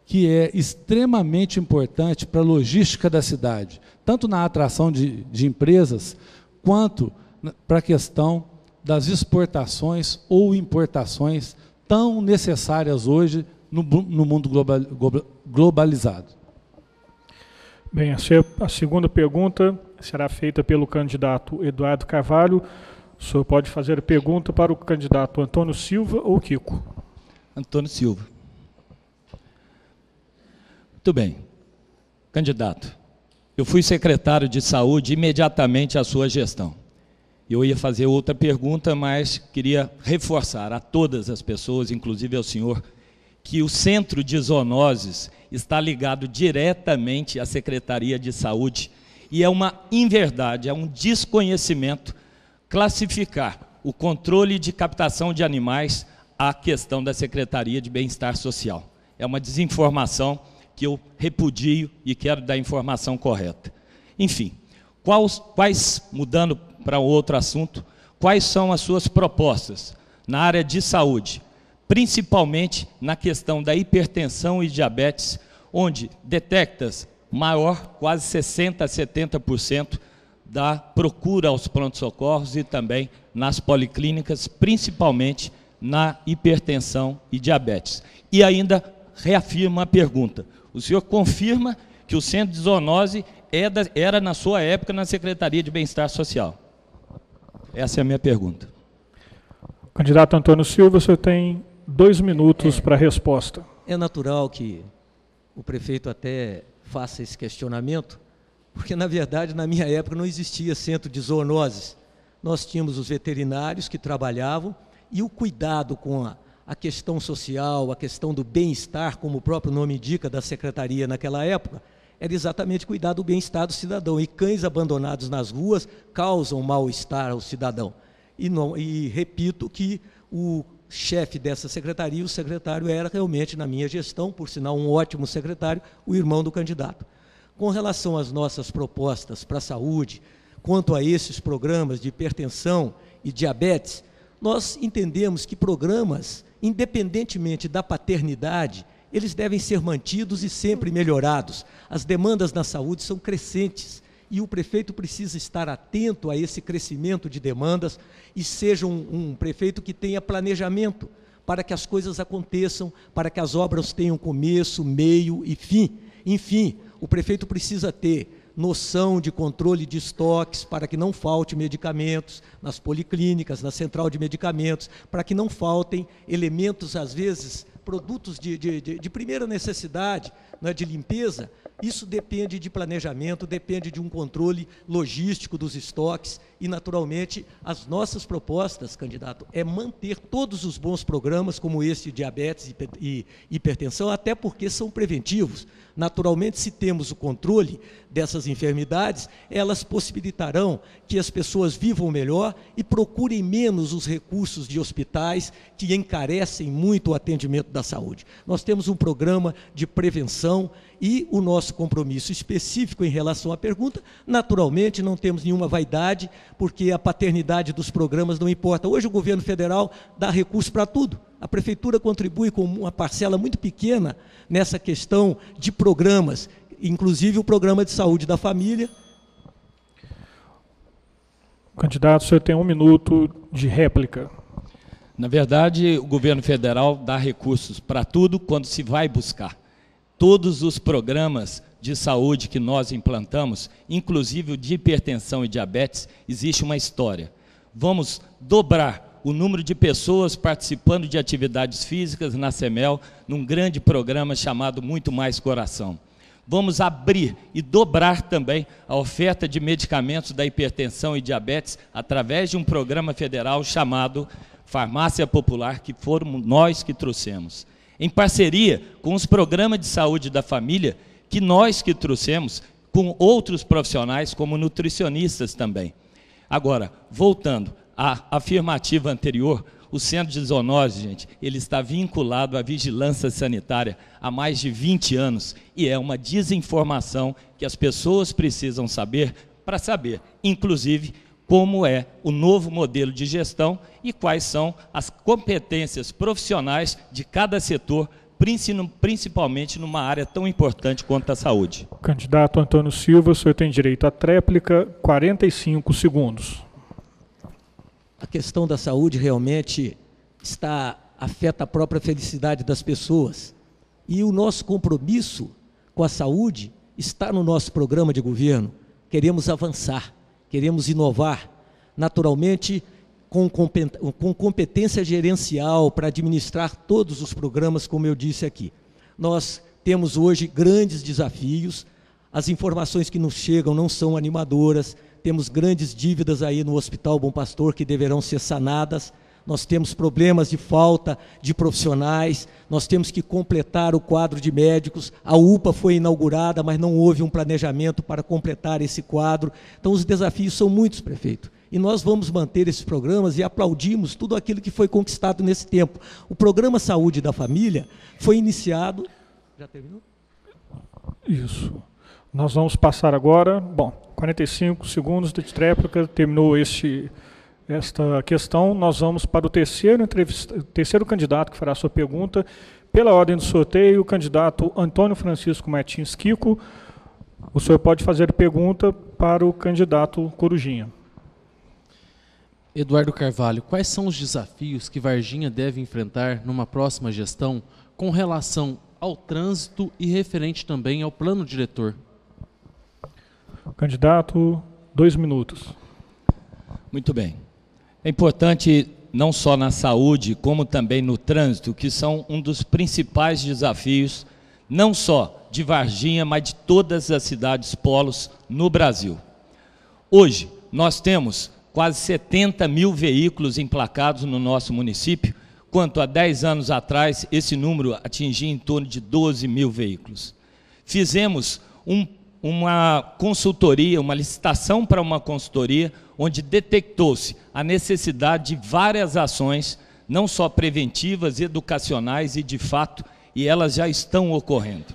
que é extremamente importante para a logística da cidade, tanto na atração de empresas, quanto para a questão das exportações ou importações tão necessárias hoje no mundo globalizado. Bem, a segunda pergunta será feita pelo candidato Eduardo Carvalho. O senhor pode fazer a pergunta para o candidato Antônio Silva ou Kiko? Antônio Silva. Muito bem. Candidato, eu fui secretário de saúde imediatamente à sua gestão. Eu ia fazer outra pergunta, mas queria reforçar a todas as pessoas, inclusive ao senhor, que o Centro de Zoonoses está ligado diretamente à Secretaria de Saúde e é uma inverdade, é um desconhecimento classificar o controle de captação de animais à questão da Secretaria de Bem-Estar Social. É uma desinformação que eu repudio e quero dar a informação correta. Enfim, mudando para outro assunto, quais são as suas propostas na área de saúde, principalmente na questão da hipertensão e diabetes, onde detecta-se maior, quase 60% a 70% da procura aos pronto-socorros e também nas policlínicas, principalmente na hipertensão e diabetes. E ainda reafirma a pergunta: o senhor confirma que o Centro de Zoonose era na sua época na Secretaria de Bem-Estar Social? Essa é a minha pergunta. Candidato Antônio Silva, o senhor tem 2 minutos para a resposta. É natural que o prefeito até faça esse questionamento, porque, na verdade, na minha época não existia centro de zoonoses. Nós tínhamos os veterinários que trabalhavam e o cuidado com a questão social, a questão do bem-estar, como o próprio nome indica, da secretaria naquela época, era exatamente cuidar do bem-estar do cidadão. E cães abandonados nas ruas causam mal-estar ao cidadão. E repito que o chefe dessa secretaria, o secretário era realmente, na minha gestão, por sinal um ótimo secretário, o irmão do candidato. Com relação às nossas propostas para a saúde, quanto a esses programas de hipertensão e diabetes, nós entendemos que programas, independentemente da paternidade, eles devem ser mantidos e sempre melhorados. As demandas na saúde são crescentes e o prefeito precisa estar atento a esse crescimento de demandas e seja um prefeito que tenha planejamento para que as coisas aconteçam, para que as obras tenham começo, meio e fim. Enfim, o prefeito precisa ter noção de controle de estoques para que não falte medicamentos nas policlínicas, na central de medicamentos, para que não faltem elementos, às vezes, produtos de primeira necessidade, né, de limpeza. Isso depende de planejamento, depende de um controle logístico dos estoques e, naturalmente, as nossas propostas, candidato, é manter todos os bons programas, como esse de diabetes e hipertensão, até porque são preventivos. Naturalmente, se temos o controle dessas enfermidades, elas possibilitarão que as pessoas vivam melhor e procurem menos os recursos de hospitais que encarecem muito o atendimento da saúde. Nós temos um programa de prevenção e o nosso compromisso específico em relação à pergunta, naturalmente não temos nenhuma vaidade, porque a paternidade dos programas não importa. Hoje o governo federal dá recurso para tudo. A prefeitura contribui com uma parcela muito pequena nessa questão de programas, inclusive o programa de saúde da família. Candidato, o senhor tem 1 minuto de réplica. Na verdade, o governo federal dá recursos para tudo quando se vai buscar. Todos os programas de saúde que nós implantamos, inclusive o de hipertensão e diabetes, existe uma história. Vamos dobrar o número de pessoas participando de atividades físicas na CEMEL, num grande programa chamado Muito Mais Coração. Vamos abrir e dobrar também a oferta de medicamentos da hipertensão e diabetes através de um programa federal chamado Farmácia Popular, que foram nós que trouxemos. Em parceria com os programas de saúde da família, que nós que trouxemos, com outros profissionais, como nutricionistas também. Agora, voltando à afirmativa anterior, o centro de zoonose, gente, ele está vinculado à vigilância sanitária há mais de 20 anos e é uma desinformação que as pessoas precisam saber para saber, inclusive, como é o novo modelo de gestão e quais são as competências profissionais de cada setor, principalmente numa área tão importante quanto a saúde. Candidato Antônio Silva, o senhor tem direito à tréplica, 45 segundos. A questão da saúde realmente afeta a própria felicidade das pessoas. E o nosso compromisso com a saúde está no nosso programa de governo. Queremos avançar, queremos inovar, naturalmente com competência gerencial para administrar todos os programas, como eu disse aqui. Nós temos hoje grandes desafios, as informações que nos chegam não são animadoras, temos grandes dívidas aí no Hospital Bom Pastor que deverão ser sanadas, nós temos problemas de falta de profissionais, nós temos que completar o quadro de médicos, a UPA foi inaugurada, mas não houve um planejamento para completar esse quadro, então os desafios são muitos, prefeito, e nós vamos manter esses programas e aplaudimos tudo aquilo que foi conquistado nesse tempo. O programa Saúde da Família foi iniciado... Já terminou? Isso. Nós vamos passar agora, 45 segundos de tréplica, terminou esta questão, nós vamos para o terceiro candidato que fará a sua pergunta. Pela ordem do sorteio, o candidato Antônio Francisco Martins Kiko. O senhor pode fazer pergunta para o candidato Corujinha. Eduardo Carvalho, quais são os desafios que Varginha deve enfrentar numa próxima gestão com relação ao trânsito e referente também ao plano diretor? Candidato, 2 minutos. Muito bem. É importante, não só na saúde, como também no trânsito, que são um dos principais desafios, não só de Varginha, mas de todas as cidades polos no Brasil. Hoje, nós temos quase 70 mil veículos emplacados no nosso município, quanto há 10 anos atrás, esse número atingia em torno de 12 mil veículos. Fizemos uma consultoria, uma licitação para uma consultoria, onde detectou-se a necessidade de várias ações, não só preventivas, educacionais e de fato, e elas já estão ocorrendo.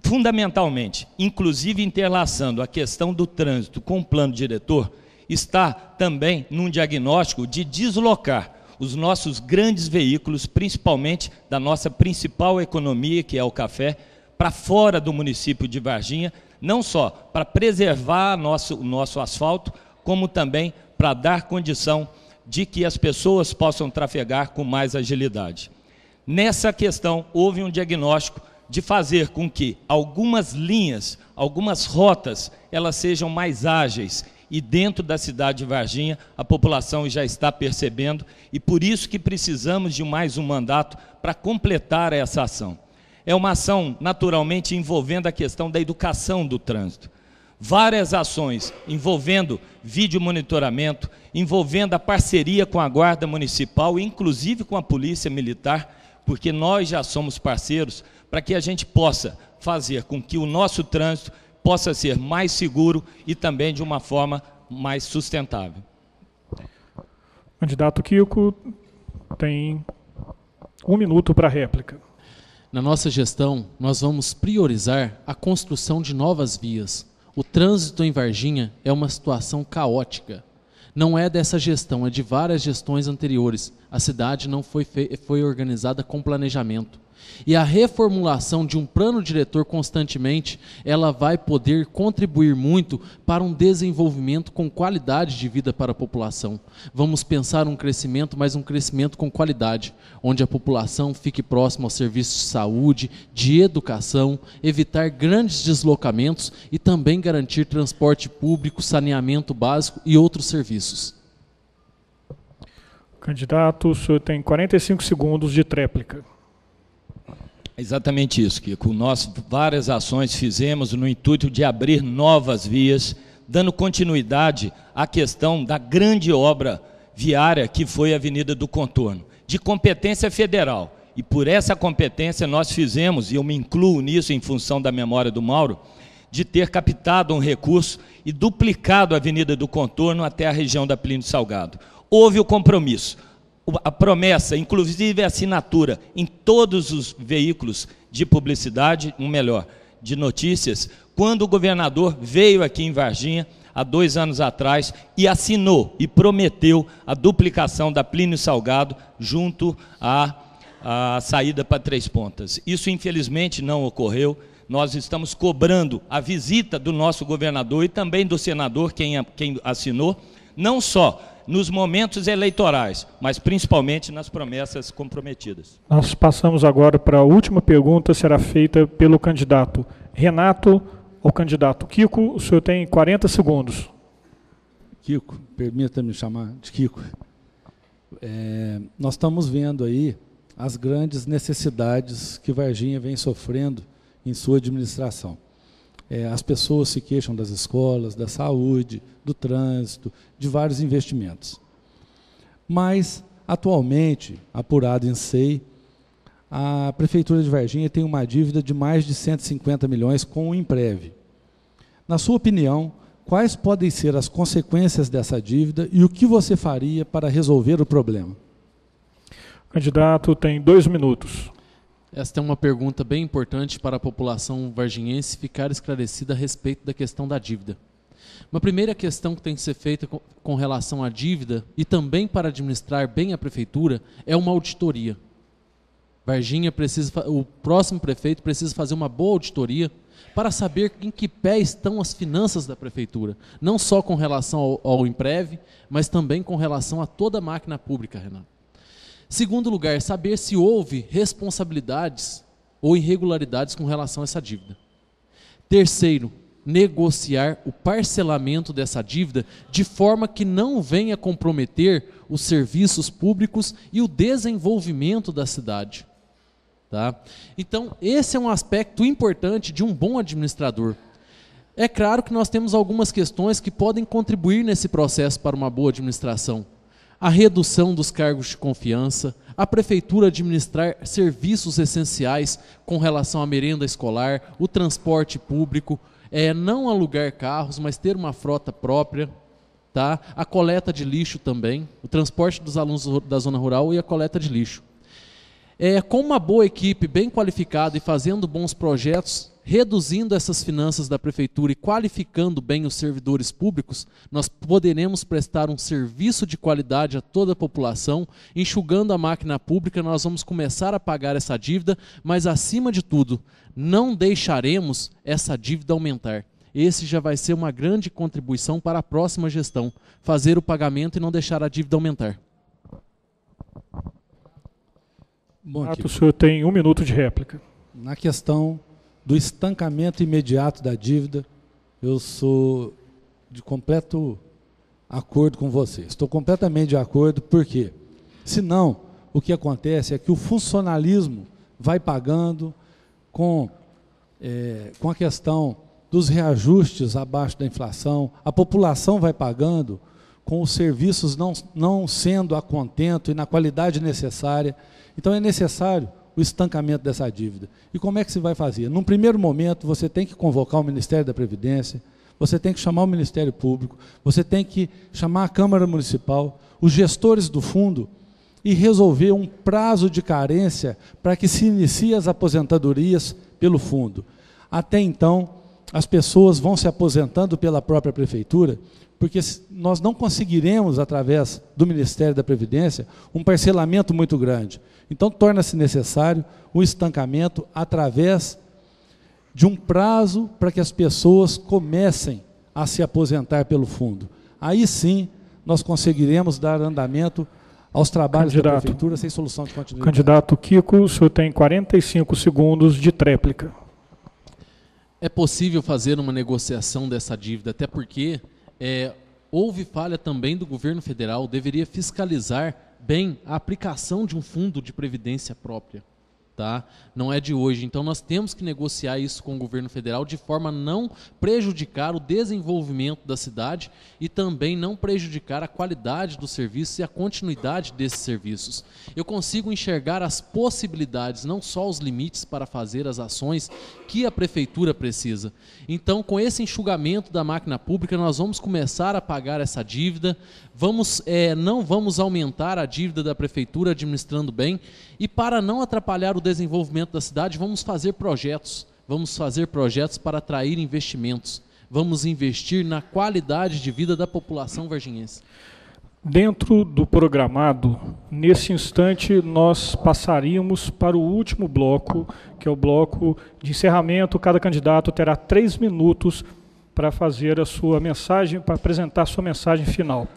Fundamentalmente, inclusive interlaçando a questão do trânsito com o plano diretor, está também num diagnóstico de deslocar os nossos grandes veículos, principalmente da nossa principal economia, que é o café, para fora do município de Varginha, não só para preservar o nosso asfalto, como também para dar condição de que as pessoas possam trafegar com mais agilidade. Nessa questão, houve um diagnóstico de fazer com que algumas linhas, algumas rotas, elas sejam mais ágeis, e dentro da cidade de Varginha a população já está percebendo, e por isso que precisamos de mais um mandato para completar essa ação. É uma ação naturalmente envolvendo a questão da educação do trânsito. Várias ações envolvendo vídeo monitoramento, envolvendo a parceria com a Guarda Municipal, inclusive com a Polícia Militar, porque nós já somos parceiros, para que a gente possa fazer com que o nosso trânsito possa ser mais seguro e também de uma forma mais sustentável. Candidato Kiko, tem 1 minuto para a réplica. Na nossa gestão, nós vamos priorizar a construção de novas vias. O trânsito em Varginha é uma situação caótica. Não é dessa gestão, é de várias gestões anteriores. A cidade não foi organizada com planejamento. E a reformulação de um plano diretor constantemente, ela vai poder contribuir muito para um desenvolvimento com qualidade de vida para a população. Vamos pensar um crescimento, mas um crescimento com qualidade, onde a população fique próxima aos serviços de saúde, de educação, evitar grandes deslocamentos e também garantir transporte público, saneamento básico e outros serviços. Candidato, o senhor tem 45 segundos de tréplica. Exatamente isso, Kiko. Nós várias ações fizemos no intuito de abrir novas vias, dando continuidade à questão da grande obra viária que foi a Avenida do Contorno, de competência federal. E por essa competência nós fizemos, e eu me incluo nisso em função da memória do Mauro, de ter captado um recurso e duplicado a Avenida do Contorno até a região da Plínio Salgado. Houve o compromisso. A promessa, inclusive a assinatura em todos os veículos de publicidade, de notícias, quando o governador veio aqui em Varginha, há 2 anos atrás, e assinou e prometeu a duplicação da Plínio Salgado junto à saída para Três Pontas. Isso, infelizmente, não ocorreu. Nós estamos cobrando a visita do nosso governador e também do senador, quem assinou, não só nos momentos eleitorais, mas principalmente nas promessas comprometidas. Nós passamos agora para a última pergunta, será feita pelo candidato Renato ou candidato Kiko. O senhor tem 40 segundos. Kiko, permita-me chamar de Kiko. Nós estamos vendo aí as grandes necessidades que Varginha vem sofrendo em sua administração. As pessoas se queixam das escolas, da saúde, do trânsito, de vários investimentos. Mas, atualmente, apurado em SEI, a Prefeitura de Varginha tem uma dívida de mais de 150 milhões com o Imprev. Na sua opinião, quais podem ser as consequências dessa dívida e o que você faria para resolver o problema? O candidato tem 2 minutos. Esta é uma pergunta bem importante para a população varginhense ficar esclarecida a respeito da questão da dívida. Uma primeira questão que tem que ser feita com relação à dívida e também para administrar bem a prefeitura é uma auditoria. Varginha o próximo prefeito precisa fazer uma boa auditoria para saber em que pé estão as finanças da prefeitura, não só com relação ao Imprev, mas também com relação a toda a máquina pública, Renato. Segundo lugar, saber se houve responsabilidades ou irregularidades com relação a essa dívida. Terceiro, negociar o parcelamento dessa dívida de forma que não venha comprometer os serviços públicos e o desenvolvimento da cidade. Tá? Então, esse é um aspecto importante de um bom administrador. É claro que nós temos algumas questões que podem contribuir nesse processo para uma boa administração. A redução dos cargos de confiança, a prefeitura administrar serviços essenciais com relação à merenda escolar, o transporte público, não alugar carros, mas ter uma frota própria, tá? A coleta de lixo também, o transporte dos alunos da zona rural e a coleta de lixo. Com uma boa equipe bem qualificada e fazendo bons projetos, reduzindo essas finanças da prefeitura e qualificando bem os servidores públicos, nós poderemos prestar um serviço de qualidade a toda a população, enxugando a máquina pública, nós vamos começar a pagar essa dívida, mas acima de tudo, não deixaremos essa dívida aumentar. esse já vai ser uma grande contribuição para a próxima gestão, fazer o pagamento e não deixar a dívida aumentar. Bom, O senhor tem 1 minuto de réplica. na questão do estancamento imediato da dívida, eu sou de completo acordo com você. Estou completamente de acordo, por quê? Senão, o que acontece é que o funcionalismo vai pagando com a questão dos reajustes abaixo da inflação, a população vai pagando com os serviços não sendo a contento e na qualidade necessária. Então é necessário o estancamento dessa dívida. E como é que se vai fazer? Num primeiro momento, você tem que convocar o Ministério da Previdência, você tem que chamar o Ministério Público, você tem que chamar a Câmara Municipal, os gestores do fundo, e resolver um prazo de carência para que se inicie as aposentadorias pelo fundo. Até então, as pessoas vão se aposentando pela própria prefeitura, porque nós não conseguiremos, através do Ministério da Previdência, um parcelamento muito grande. Então, torna-se necessário o estancamento através de um prazo para que as pessoas comecem a se aposentar pelo fundo. Aí sim, nós conseguiremos dar andamento aos trabalhos da prefeitura sem solução de continuidade. Candidato Kiko, o senhor tem 45 segundos de tréplica. É possível fazer uma negociação dessa dívida, até porque houve falha também do governo federal, deveria fiscalizar bem a aplicação de um fundo de previdência própria. Tá? Não é de hoje, então nós temos que negociar isso com o governo federal de forma a não prejudicar o desenvolvimento da cidade e também não prejudicar a qualidade dos serviços e a continuidade desses serviços. Eu consigo enxergar as possibilidades, não só os limites para fazer as ações que a prefeitura precisa. Então, com esse enxugamento da máquina pública, nós vamos começar a pagar essa dívida, não vamos aumentar a dívida da prefeitura administrando bem, e para não atrapalhar o desenvolvimento da cidade, vamos fazer projetos para atrair investimentos, vamos investir na qualidade de vida da população varginhense. Dentro do programado, nesse instante, nós passaríamos para o último bloco, que é o bloco de encerramento. Cada candidato terá 3 minutos para fazer a sua mensagem, para apresentar a sua mensagem final.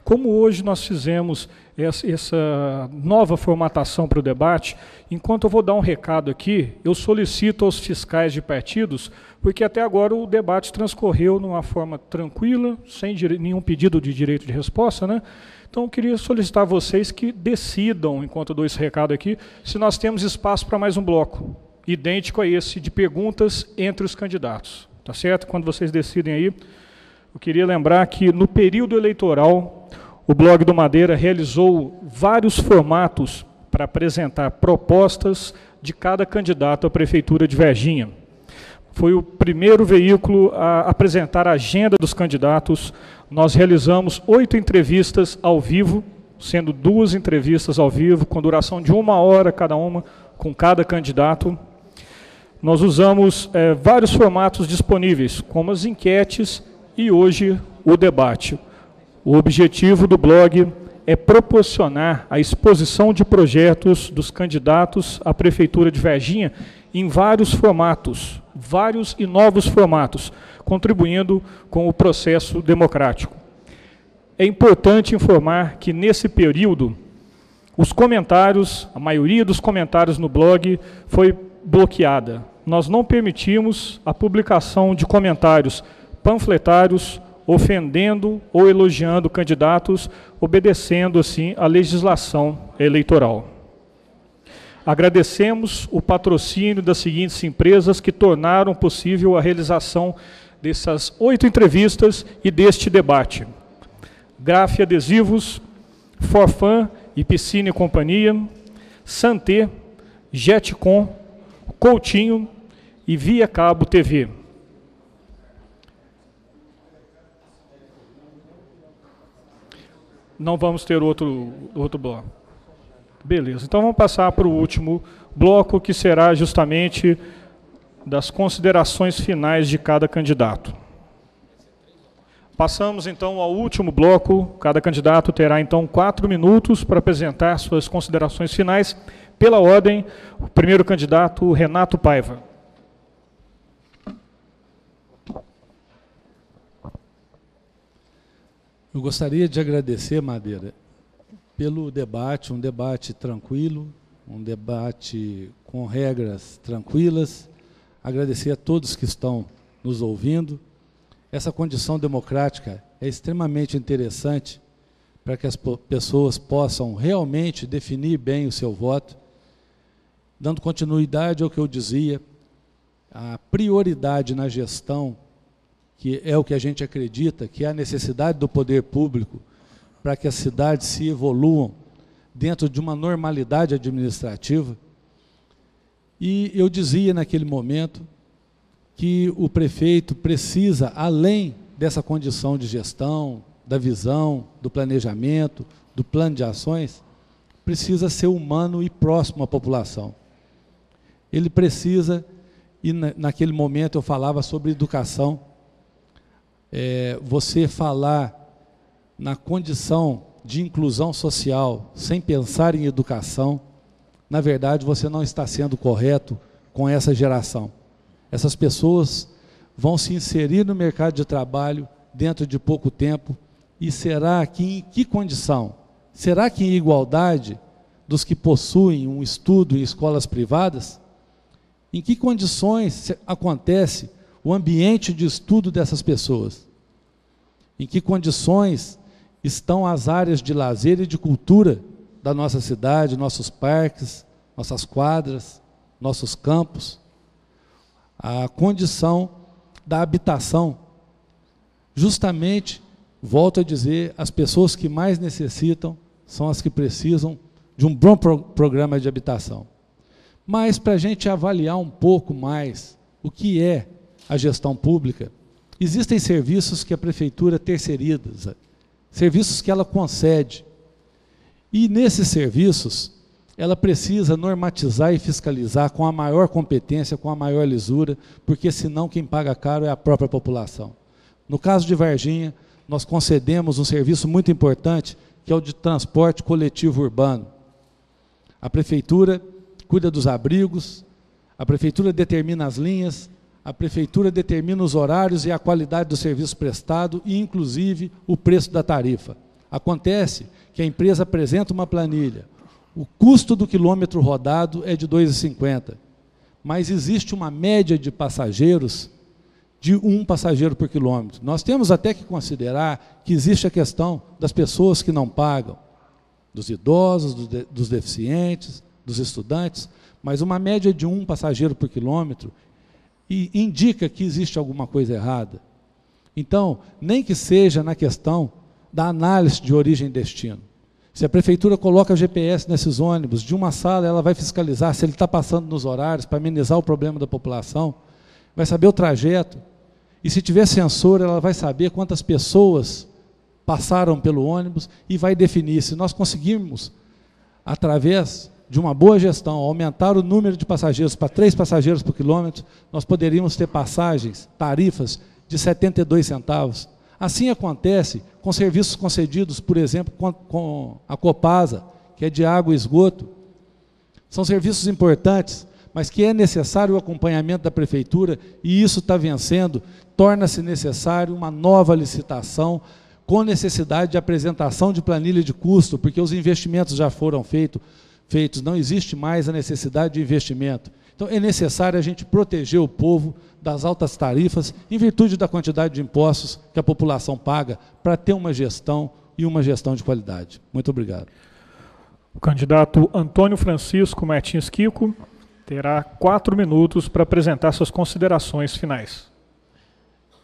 Como hoje nós fizemos essa nova formatação para o debate, enquanto eu vou dar um recado aqui, eu solicito aos fiscais de partidos, porque até agora o debate transcorreu numa forma tranquila, sem nenhum pedido de direito de resposta, né? Então eu queria solicitar a vocês que decidam, enquanto eu dou esse recado aqui, se nós temos espaço para mais um bloco, idêntico a esse de perguntas entre os candidatos. Tá certo? Quando vocês decidem aí, eu queria lembrar que no período eleitoral, o Blog do Madeira realizou vários formatos para apresentar propostas de cada candidato à Prefeitura de Varginha. Foi o primeiro veículo a apresentar a agenda dos candidatos. Nós realizamos 8 entrevistas ao vivo, sendo 2 entrevistas ao vivo, com duração de 1 hora cada uma, com cada candidato. Nós usamos vários formatos disponíveis, como as enquetes e hoje o debate. O objetivo do blog é proporcionar a exposição de projetos dos candidatos à Prefeitura de Varginha em vários formatos, vários e novos formatos, contribuindo com o processo democrático. É importante informar que nesse período, os comentários, a maioria dos comentários no blog foi bloqueada. Nós não permitimos a publicação de comentários panfletários, ofendendo ou elogiando candidatos, obedecendo, assim, a legislação eleitoral. Agradecemos o patrocínio das seguintes empresas que tornaram possível a realização dessas 8 entrevistas e deste debate. Graf Adesivos, Forfan e Piscina e Companhia, Santé, Jetcom, Coutinho e Via Cabo TV. Não vamos ter outro bloco. Beleza, então vamos passar para o último bloco, que será justamente das considerações finais de cada candidato. Passamos então ao último bloco. Cada candidato terá então 4 minutos para apresentar suas considerações finais. Pela ordem, o primeiro candidato, Renato Paiva. Eu gostaria de agradecer, Madeira, pelo debate, um debate tranquilo, um debate com regras tranquilas. Agradecer a todos que estão nos ouvindo. Essa condição democrática é extremamente interessante para que as pessoas possam realmente definir bem o seu voto. Dando continuidade ao que eu dizia, a prioridade na gestão, que é o que a gente acredita, que é a necessidade do poder público para que as cidades se evoluam dentro de uma normalidade administrativa. E eu dizia naquele momento que o prefeito precisa, além dessa condição de gestão, da visão, do planejamento, do plano de ações, precisa ser humano e próximo à população. Ele precisa, e naquele momento eu falava sobre educação, você falar na condição de inclusão social sem pensar em educação, na verdade você não está sendo correto com essa geração. Essas pessoas vão se inserir no mercado de trabalho dentro de pouco tempo, e será que em que condição? Será que em igualdade dos que possuem um estudo em escolas privadas? Em que condições acontece o ambiente de estudo dessas pessoas? Em que condições estão as áreas de lazer e de cultura da nossa cidade, nossos parques, nossas quadras, nossos campos? A condição da habitação. Justamente, volto a dizer, as pessoas que mais necessitam são as que precisam de um bom programa de habitação. Mas, para a gente avaliar um pouco mais o que é a gestão pública, existem serviços que a prefeitura terceiriza, serviços que ela concede. E nesses serviços, ela precisa normatizar e fiscalizar com a maior competência, com a maior lisura, porque senão quem paga caro é a própria população. No caso de Varginha, nós concedemos um serviço muito importante, que é o de transporte coletivo urbano. A prefeitura cuida dos abrigos, a prefeitura determina as linhas, a prefeitura determina os horários e a qualidade do serviço prestado e, inclusive, o preço da tarifa. Acontece que a empresa apresenta uma planilha. O custo do quilômetro rodado é de R$ 2,50, mas existe uma média de passageiros de 1 passageiro por quilômetro. Nós temos até que considerar que existe a questão das pessoas que não pagam, dos idosos, dos deficientes, dos estudantes, mas uma média de 1 passageiro por quilômetro indica que existe alguma coisa errada. Então, nem que seja na questão da análise de origem e destino. Se a prefeitura coloca GPS nesses ônibus, de uma sala ela vai fiscalizar se ele está passando nos horários para amenizar o problema da população, vai saber o trajeto, e se tiver sensor, ela vai saber quantas pessoas passaram pelo ônibus e vai definir. Se nós conseguirmos, através de uma boa gestão, aumentar o número de passageiros para 3 passageiros por quilômetro, nós poderíamos ter passagens, tarifas de 72 centavos. Assim acontece com serviços concedidos, por exemplo, com a Copasa, que é de água e esgoto. São serviços importantes, mas que é necessário o acompanhamento da prefeitura, e isso está vencendo, torna-se necessário uma nova licitação, com necessidade de apresentação de planilha de custo, porque os investimentos já foram feitos, não existe mais a necessidade de investimento. Então, é necessário a gente proteger o povo das altas tarifas, em virtude da quantidade de impostos que a população paga, para ter uma gestão e uma gestão de qualidade. Muito obrigado. O candidato Antônio Francisco Martins Kiko terá 4 minutos para apresentar suas considerações finais.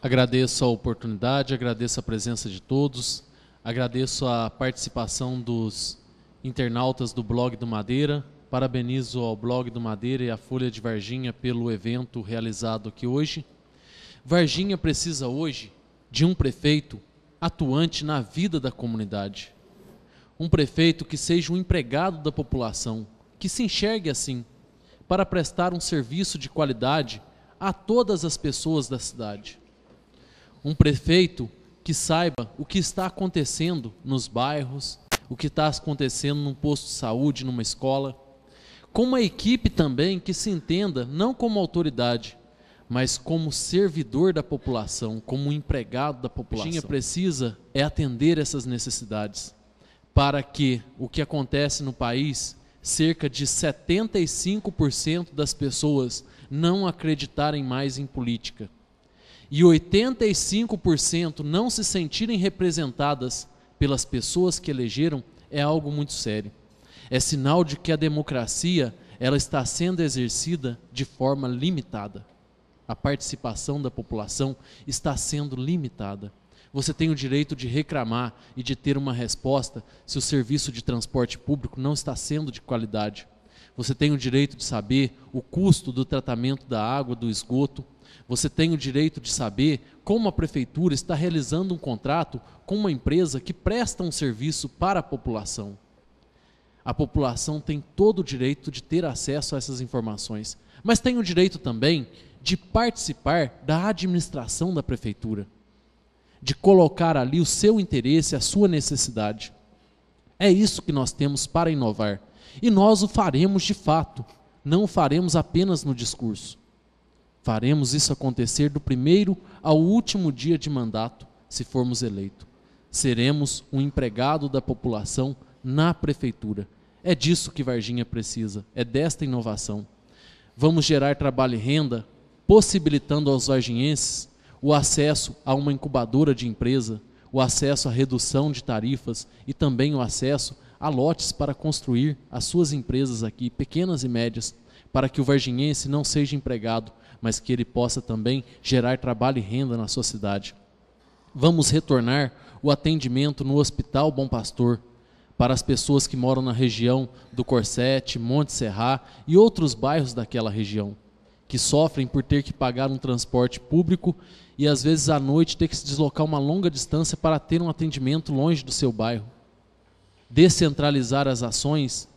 Agradeço a oportunidade, agradeço a presença de todos, agradeço a participação dos internautas do Blog do Madeira, parabenizo ao Blog do Madeira e à Folha de Varginha pelo evento realizado aqui hoje. Varginha precisa hoje de um prefeito atuante na vida da comunidade. Um prefeito que seja um empregado da população, que se enxergue assim, para prestar um serviço de qualidade a todas as pessoas da cidade. Um prefeito que saiba o que está acontecendo nos bairros, o que está acontecendo num posto de saúde, numa escola, com uma equipe também que se entenda não como autoridade, mas como servidor da população, como empregado da população. Varginha precisa é atender essas necessidades, para que o que acontece no país, cerca de 75% das pessoas não acreditarem mais em política e 85% não se sentirem representadas pelas pessoas que elegeram, é algo muito sério. É sinal de que a democracia ela está sendo exercida de forma limitada. A participação da população está sendo limitada. Você tem o direito de reclamar e de ter uma resposta se o serviço de transporte público não está sendo de qualidade. Você tem o direito de saber o custo do tratamento da água, do esgoto. Você tem o direito de saber como a prefeitura está realizando um contrato com uma empresa que presta um serviço para a população. A população tem todo o direito de ter acesso a essas informações, mas tem o direito também de participar da administração da prefeitura, de colocar ali o seu interesse, a sua necessidade. É isso que nós temos para inovar. E nós o faremos de fato, não o faremos apenas no discurso. Faremos isso acontecer do primeiro ao último dia de mandato, se formos eleitos. Seremos um empregado da população na prefeitura. É disso que Varginha precisa, é desta inovação. Vamos gerar trabalho e renda, possibilitando aos varginhenses o acesso a uma incubadora de empresa, o acesso à redução de tarifas e também o acesso a lotes para construir as suas empresas aqui, pequenas e médias, para que o varginhense não seja empregado, mas que ele possa também gerar trabalho e renda na sua cidade. Vamos retornar o atendimento no Hospital Bom Pastor para as pessoas que moram na região do Corsete, Monte Serrá e outros bairros daquela região, que sofrem por ter que pagar um transporte público e às vezes à noite ter que se deslocar uma longa distância para ter um atendimento longe do seu bairro. Descentralizar as ações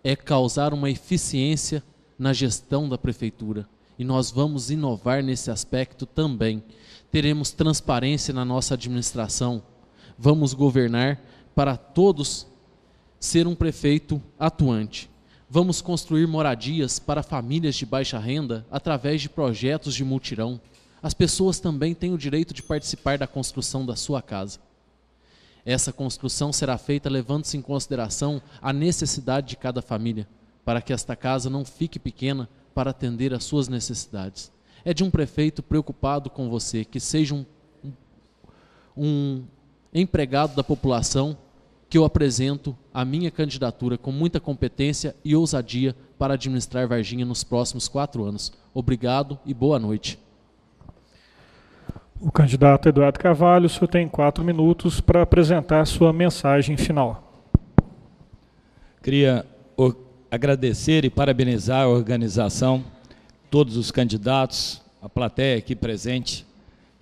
é causar uma eficiência na gestão da prefeitura. E nós vamos inovar nesse aspecto também. Teremos transparência na nossa administração. Vamos governar para todos ser um prefeito atuante. Vamos construir moradias para famílias de baixa renda através de projetos de mutirão. As pessoas também têm o direito de participar da construção da sua casa. Essa construção será feita levando-se em consideração a necessidade de cada família, para que esta casa não fique pequena para atender às suas necessidades. É de um prefeito preocupado com você, que seja um empregado da população, que eu apresento a minha candidatura com muita competência e ousadia para administrar Varginha nos próximos 4 anos. Obrigado e boa noite. O candidato Eduardo Carvalho, o senhor tem 4 minutos para apresentar a sua mensagem final. Queria agradecer e parabenizar a organização, todos os candidatos, a plateia aqui presente.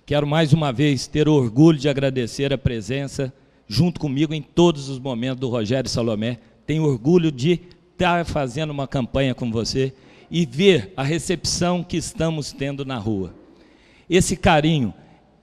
Quero mais uma vez ter o orgulho de agradecer a presença junto comigo em todos os momentos do Rogério Salomé. Tenho orgulho de estar fazendo uma campanha com você e ver a recepção que estamos tendo na rua. Esse carinho,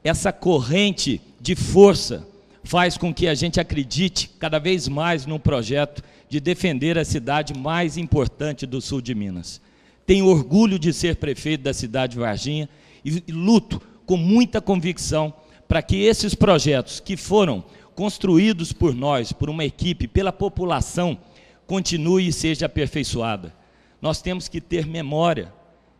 essa corrente de força faz com que a gente acredite cada vez mais num projeto de defender a cidade mais importante do sul de Minas. Tenho orgulho de ser prefeito da cidade de Varginha e luto com muita convicção para que esses projetos que foram construídos por nós, por uma equipe, pela população, continue e seja aperfeiçoada. Nós temos que ter memória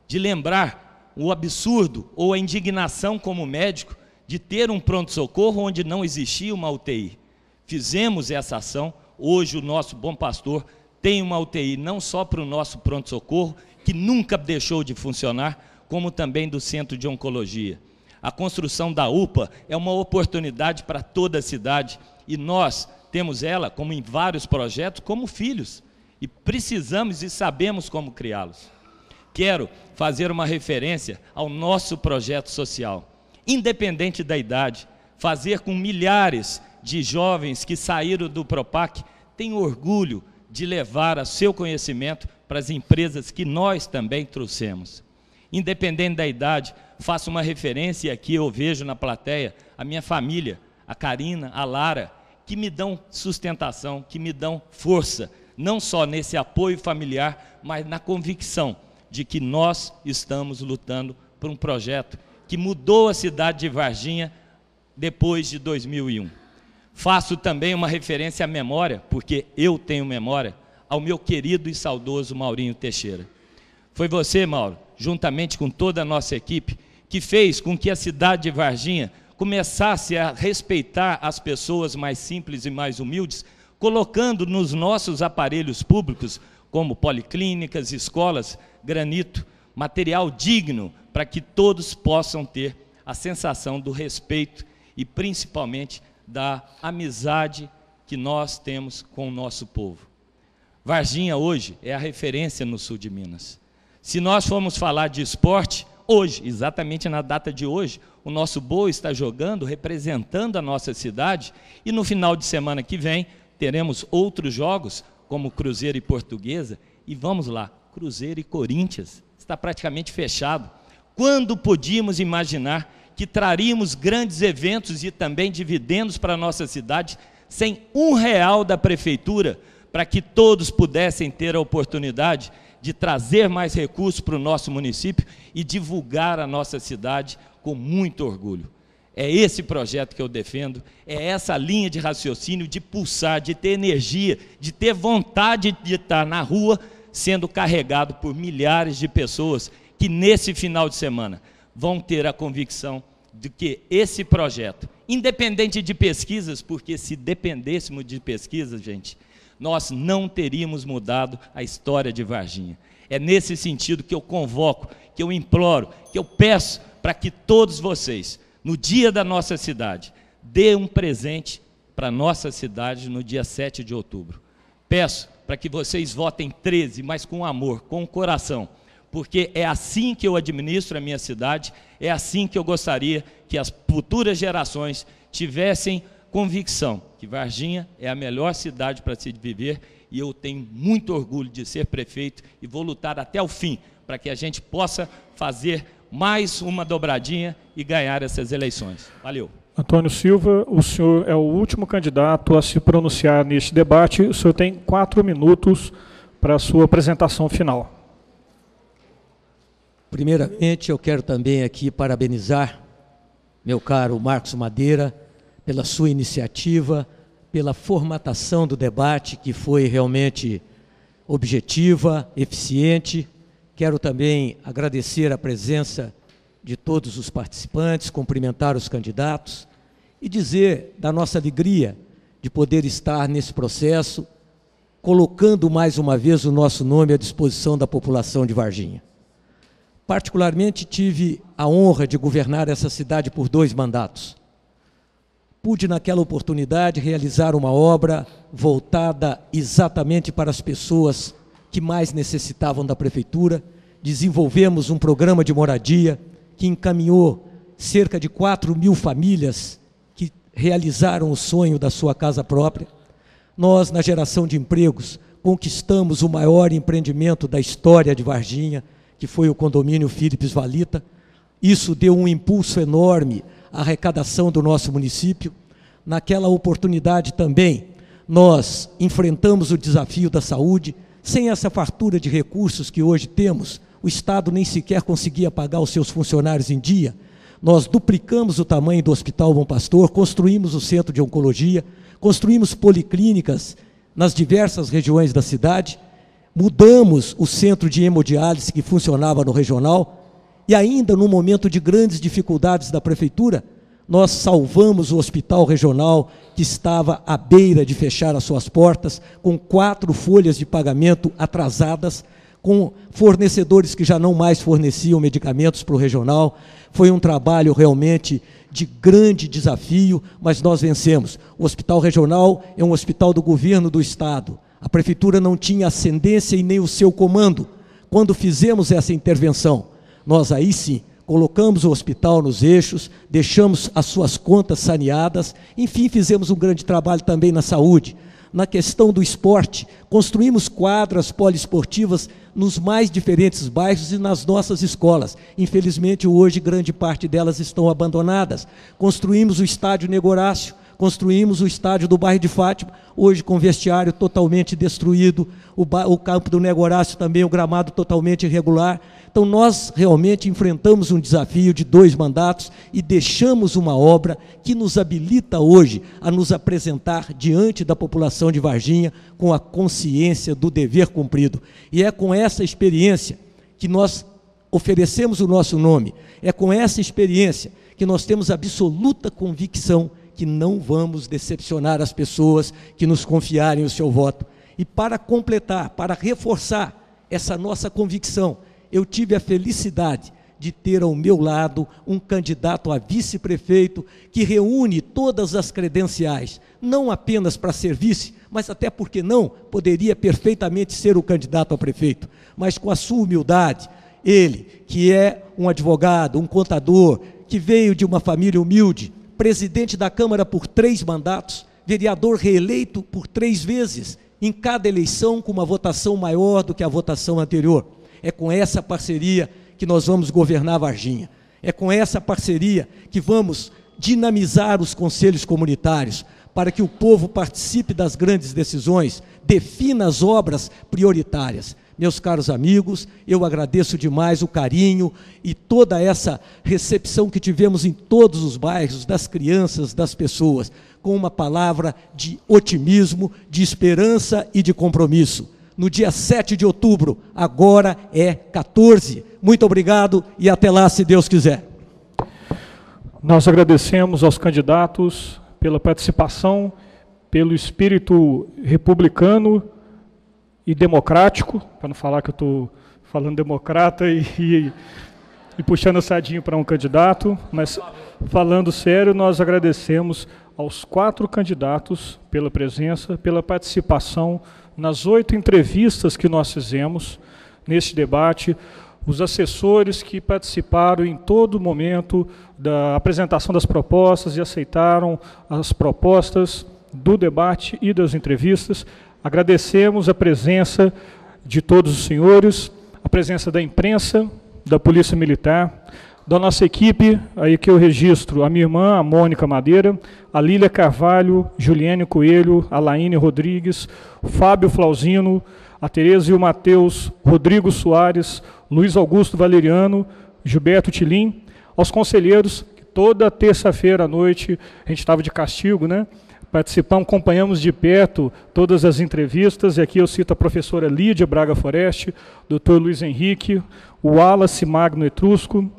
de lembrar o absurdo ou a indignação como médico de ter um pronto-socorro onde não existia uma UTI. Fizemos essa ação, hoje o nosso Bom Pastor tem uma UTI não só para o nosso pronto-socorro, que nunca deixou de funcionar, como também do Centro de Oncologia. A construção da UPA é uma oportunidade para toda a cidade e nós temos ela, como em vários projetos, como filhos e precisamos e sabemos como criá-los. Quero fazer uma referência ao nosso projeto social, independente da idade, fazer com milhares de jovens que saíram do Propac, tenho orgulho de levar o seu conhecimento para as empresas que nós também trouxemos. Independente da idade, faço uma referência aqui, eu vejo na plateia a minha família, a Karina, a Lara, que me dão sustentação, que me dão força, não só nesse apoio familiar, mas na convicção de que nós estamos lutando por um projeto que mudou a cidade de Varginha depois de 2001. Faço também uma referência à memória, porque eu tenho memória, ao meu querido e saudoso Maurinho Teixeira. Foi você, Mauro, juntamente com toda a nossa equipe, que fez com que a cidade de Varginha começasse a respeitar as pessoas mais simples e mais humildes, colocando nos nossos aparelhos públicos, como policlínicas, escolas, granito, material digno para que todos possam ter a sensação do respeito e principalmente da amizade que nós temos com o nosso povo. Varginha hoje é a referência no sul de Minas. Se nós formos falar de esporte, hoje, exatamente na data de hoje, o nosso Boa está jogando, representando a nossa cidade, e no final de semana que vem teremos outros jogos, como Cruzeiro e Portuguesa, e vamos lá, Cruzeiro e Corinthians, está praticamente fechado. Quando podíamos imaginar que traríamos grandes eventos e também dividendos para a nossa cidade, sem R$1 da prefeitura, para que todos pudessem ter a oportunidade de trazer mais recursos para o nosso município e divulgar a nossa cidade com muito orgulho. É esse projeto que eu defendo, é essa linha de raciocínio de pulsar, de ter energia, de ter vontade de estar na rua, sendo carregado por milhares de pessoas que nesse final de semana vão ter a convicção de que esse projeto, independente de pesquisas, porque se dependêssemos de pesquisas, gente, nós não teríamos mudado a história de Varginha. É nesse sentido que eu convoco, que eu imploro, que eu peço para que todos vocês, no dia da nossa cidade, dê um presente para a nossa cidade no dia 7 de outubro. Peço para que vocês votem 13, mas com amor, com o coração, porque é assim que eu administro a minha cidade, é assim que eu gostaria que as futuras gerações tivessem convicção que Varginha é a melhor cidade para se viver, e eu tenho muito orgulho de ser prefeito e vou lutar até o fim para que a gente possa fazer mais uma dobradinha e ganhar essas eleições. Valeu. Antônio Silva, o senhor é o último candidato a se pronunciar neste debate. O senhor tem 4 minutos para a sua apresentação final. Primeiramente, eu quero também aqui parabenizar meu caro Marcos Madeira pela sua iniciativa, pela formatação do debate, que foi realmente objetiva, eficiente. Quero também agradecer a presença de todos os participantes, cumprimentar os candidatos e dizer da nossa alegria de poder estar nesse processo, colocando mais uma vez o nosso nome à disposição da população de Varginha. Particularmente tive a honra de governar essa cidade por 2 mandatos. Pude, naquela oportunidade, realizar uma obra voltada exatamente para as pessoas que mais necessitavam da prefeitura. Desenvolvemos um programa de moradia que encaminhou cerca de 4.000 famílias que realizaram o sonho da sua casa própria. Nós, na geração de empregos, conquistamos o maior empreendimento da história de Varginha, que foi o condomínio Philips Valita. Isso deu um impulso enorme à arrecadação do nosso município. Naquela oportunidade também, nós enfrentamos o desafio da saúde. Sem essa fartura de recursos que hoje temos, o Estado nem sequer conseguia pagar os seus funcionários em dia. Nós duplicamos o tamanho do Hospital Bom Pastor, construímos o centro de oncologia, construímos policlínicas nas diversas regiões da cidade, mudamos o centro de hemodiálise que funcionava no regional, e ainda no momento de grandes dificuldades da prefeitura, nós salvamos o hospital regional que estava à beira de fechar as suas portas, com 4 folhas de pagamento atrasadas, com fornecedores que já não mais forneciam medicamentos para o regional. Foi um trabalho realmente de grande desafio, mas nós vencemos. O hospital regional é um hospital do governo do Estado. A prefeitura não tinha ascendência e nem o seu comando. Quando fizemos essa intervenção, nós aí sim colocamos o hospital nos eixos, deixamos as suas contas saneadas, enfim, fizemos um grande trabalho também na saúde. Na questão do esporte, construímos quadras poliesportivas nos mais diferentes bairros e nas nossas escolas. Infelizmente, hoje, grande parte delas estão abandonadas. Construímos o estádio Negorácio, construímos o estádio do bairro de Fátima, hoje com vestiário totalmente destruído, o campo do Negorácio também, o gramado totalmente irregular. Então, nós realmente enfrentamos um desafio de 2 mandatos e deixamos uma obra que nos habilita hoje a nos apresentar diante da população de Varginha com a consciência do dever cumprido. E é com essa experiência que nós oferecemos o nosso nome, é com essa experiência que nós temos absoluta convicção que não vamos decepcionar as pessoas que nos confiarem o seu voto. E para completar, para reforçar essa nossa convicção, eu tive a felicidade de ter ao meu lado um candidato a vice-prefeito que reúne todas as credenciais, não apenas para ser vice, mas até porque não, poderia perfeitamente ser o candidato a prefeito, mas com a sua humildade, ele, que é um advogado, um contador, que veio de uma família humilde, presidente da Câmara por 3 mandatos, vereador reeleito por 3 vezes, em cada eleição com uma votação maior do que a votação anterior. É com essa parceria que nós vamos governar Varginha. É com essa parceria que vamos dinamizar os conselhos comunitários para que o povo participe das grandes decisões, defina as obras prioritárias. Meus caros amigos, eu agradeço demais o carinho e toda essa recepção que tivemos em todos os bairros, das crianças, das pessoas, com uma palavra de otimismo, de esperança e de compromisso. No dia 7 de outubro, agora é 14. Muito obrigado e até lá, se Deus quiser. Nós agradecemos aos candidatos pela participação, pelo espírito republicano e democrático, para não falar que eu estou falando democrata e puxando o sardinho para um candidato, mas falando sério, nós agradecemos aos 4 candidatos pela presença, pela participação nas 8 entrevistas que nós fizemos neste debate, os assessores que participaram em todo momento da apresentação das propostas e aceitaram as propostas do debate e das entrevistas. Agradecemos a presença de todos os senhores, a presença da imprensa, da Polícia Militar, da nossa equipe, aí que eu registro, a minha irmã, a Mônica Madeira, a Lília Carvalho, Juliane Coelho, a Laine Rodrigues, o Fábio Flauzino, a Tereza e o Matheus, Rodrigo Soares, Luiz Augusto Valeriano, Gilberto Tilim, aos conselheiros, que toda terça-feira à noite, a gente estava de castigo, né? Participamos, acompanhamos de perto todas as entrevistas, e aqui eu cito a professora Lídia Braga Foreste, doutor Luiz Henrique, o Wallace Magno Etrusco,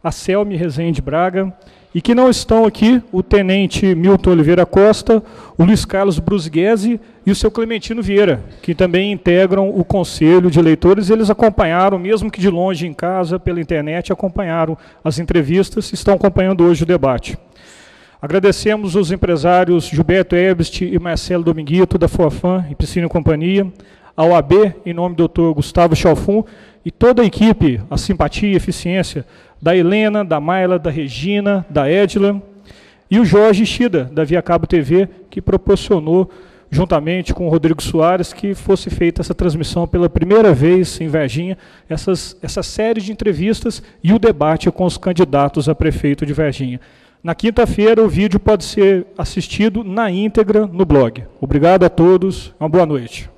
a Selmi Rezende Braga, e que não estão aqui o tenente Milton Oliveira Costa, o Luiz Carlos Brusguese e o seu Clementino Vieira, que também integram o Conselho de Eleitores. Eles acompanharam, mesmo que de longe em casa, pela internet, acompanharam as entrevistas e estão acompanhando hoje o debate. Agradecemos os empresários Gilberto Ebst e Marcelo Dominguito, da Forfan e Piscina e Companhia, a OAB, em nome do Dr. Gustavo Chalfun, e toda a equipe, a simpatia e eficiência da Helena, da Mayla, da Regina, da Edila, e o Jorge Shida, da Via Cabo TV, que proporcionou, juntamente com o Rodrigo Soares, que fosse feita essa transmissão pela primeira vez em Varginha, essa série de entrevistas e o debate com os candidatos a prefeito de Varginha. Na quinta-feira, o vídeo pode ser assistido na íntegra no blog. Obrigado a todos, uma boa noite.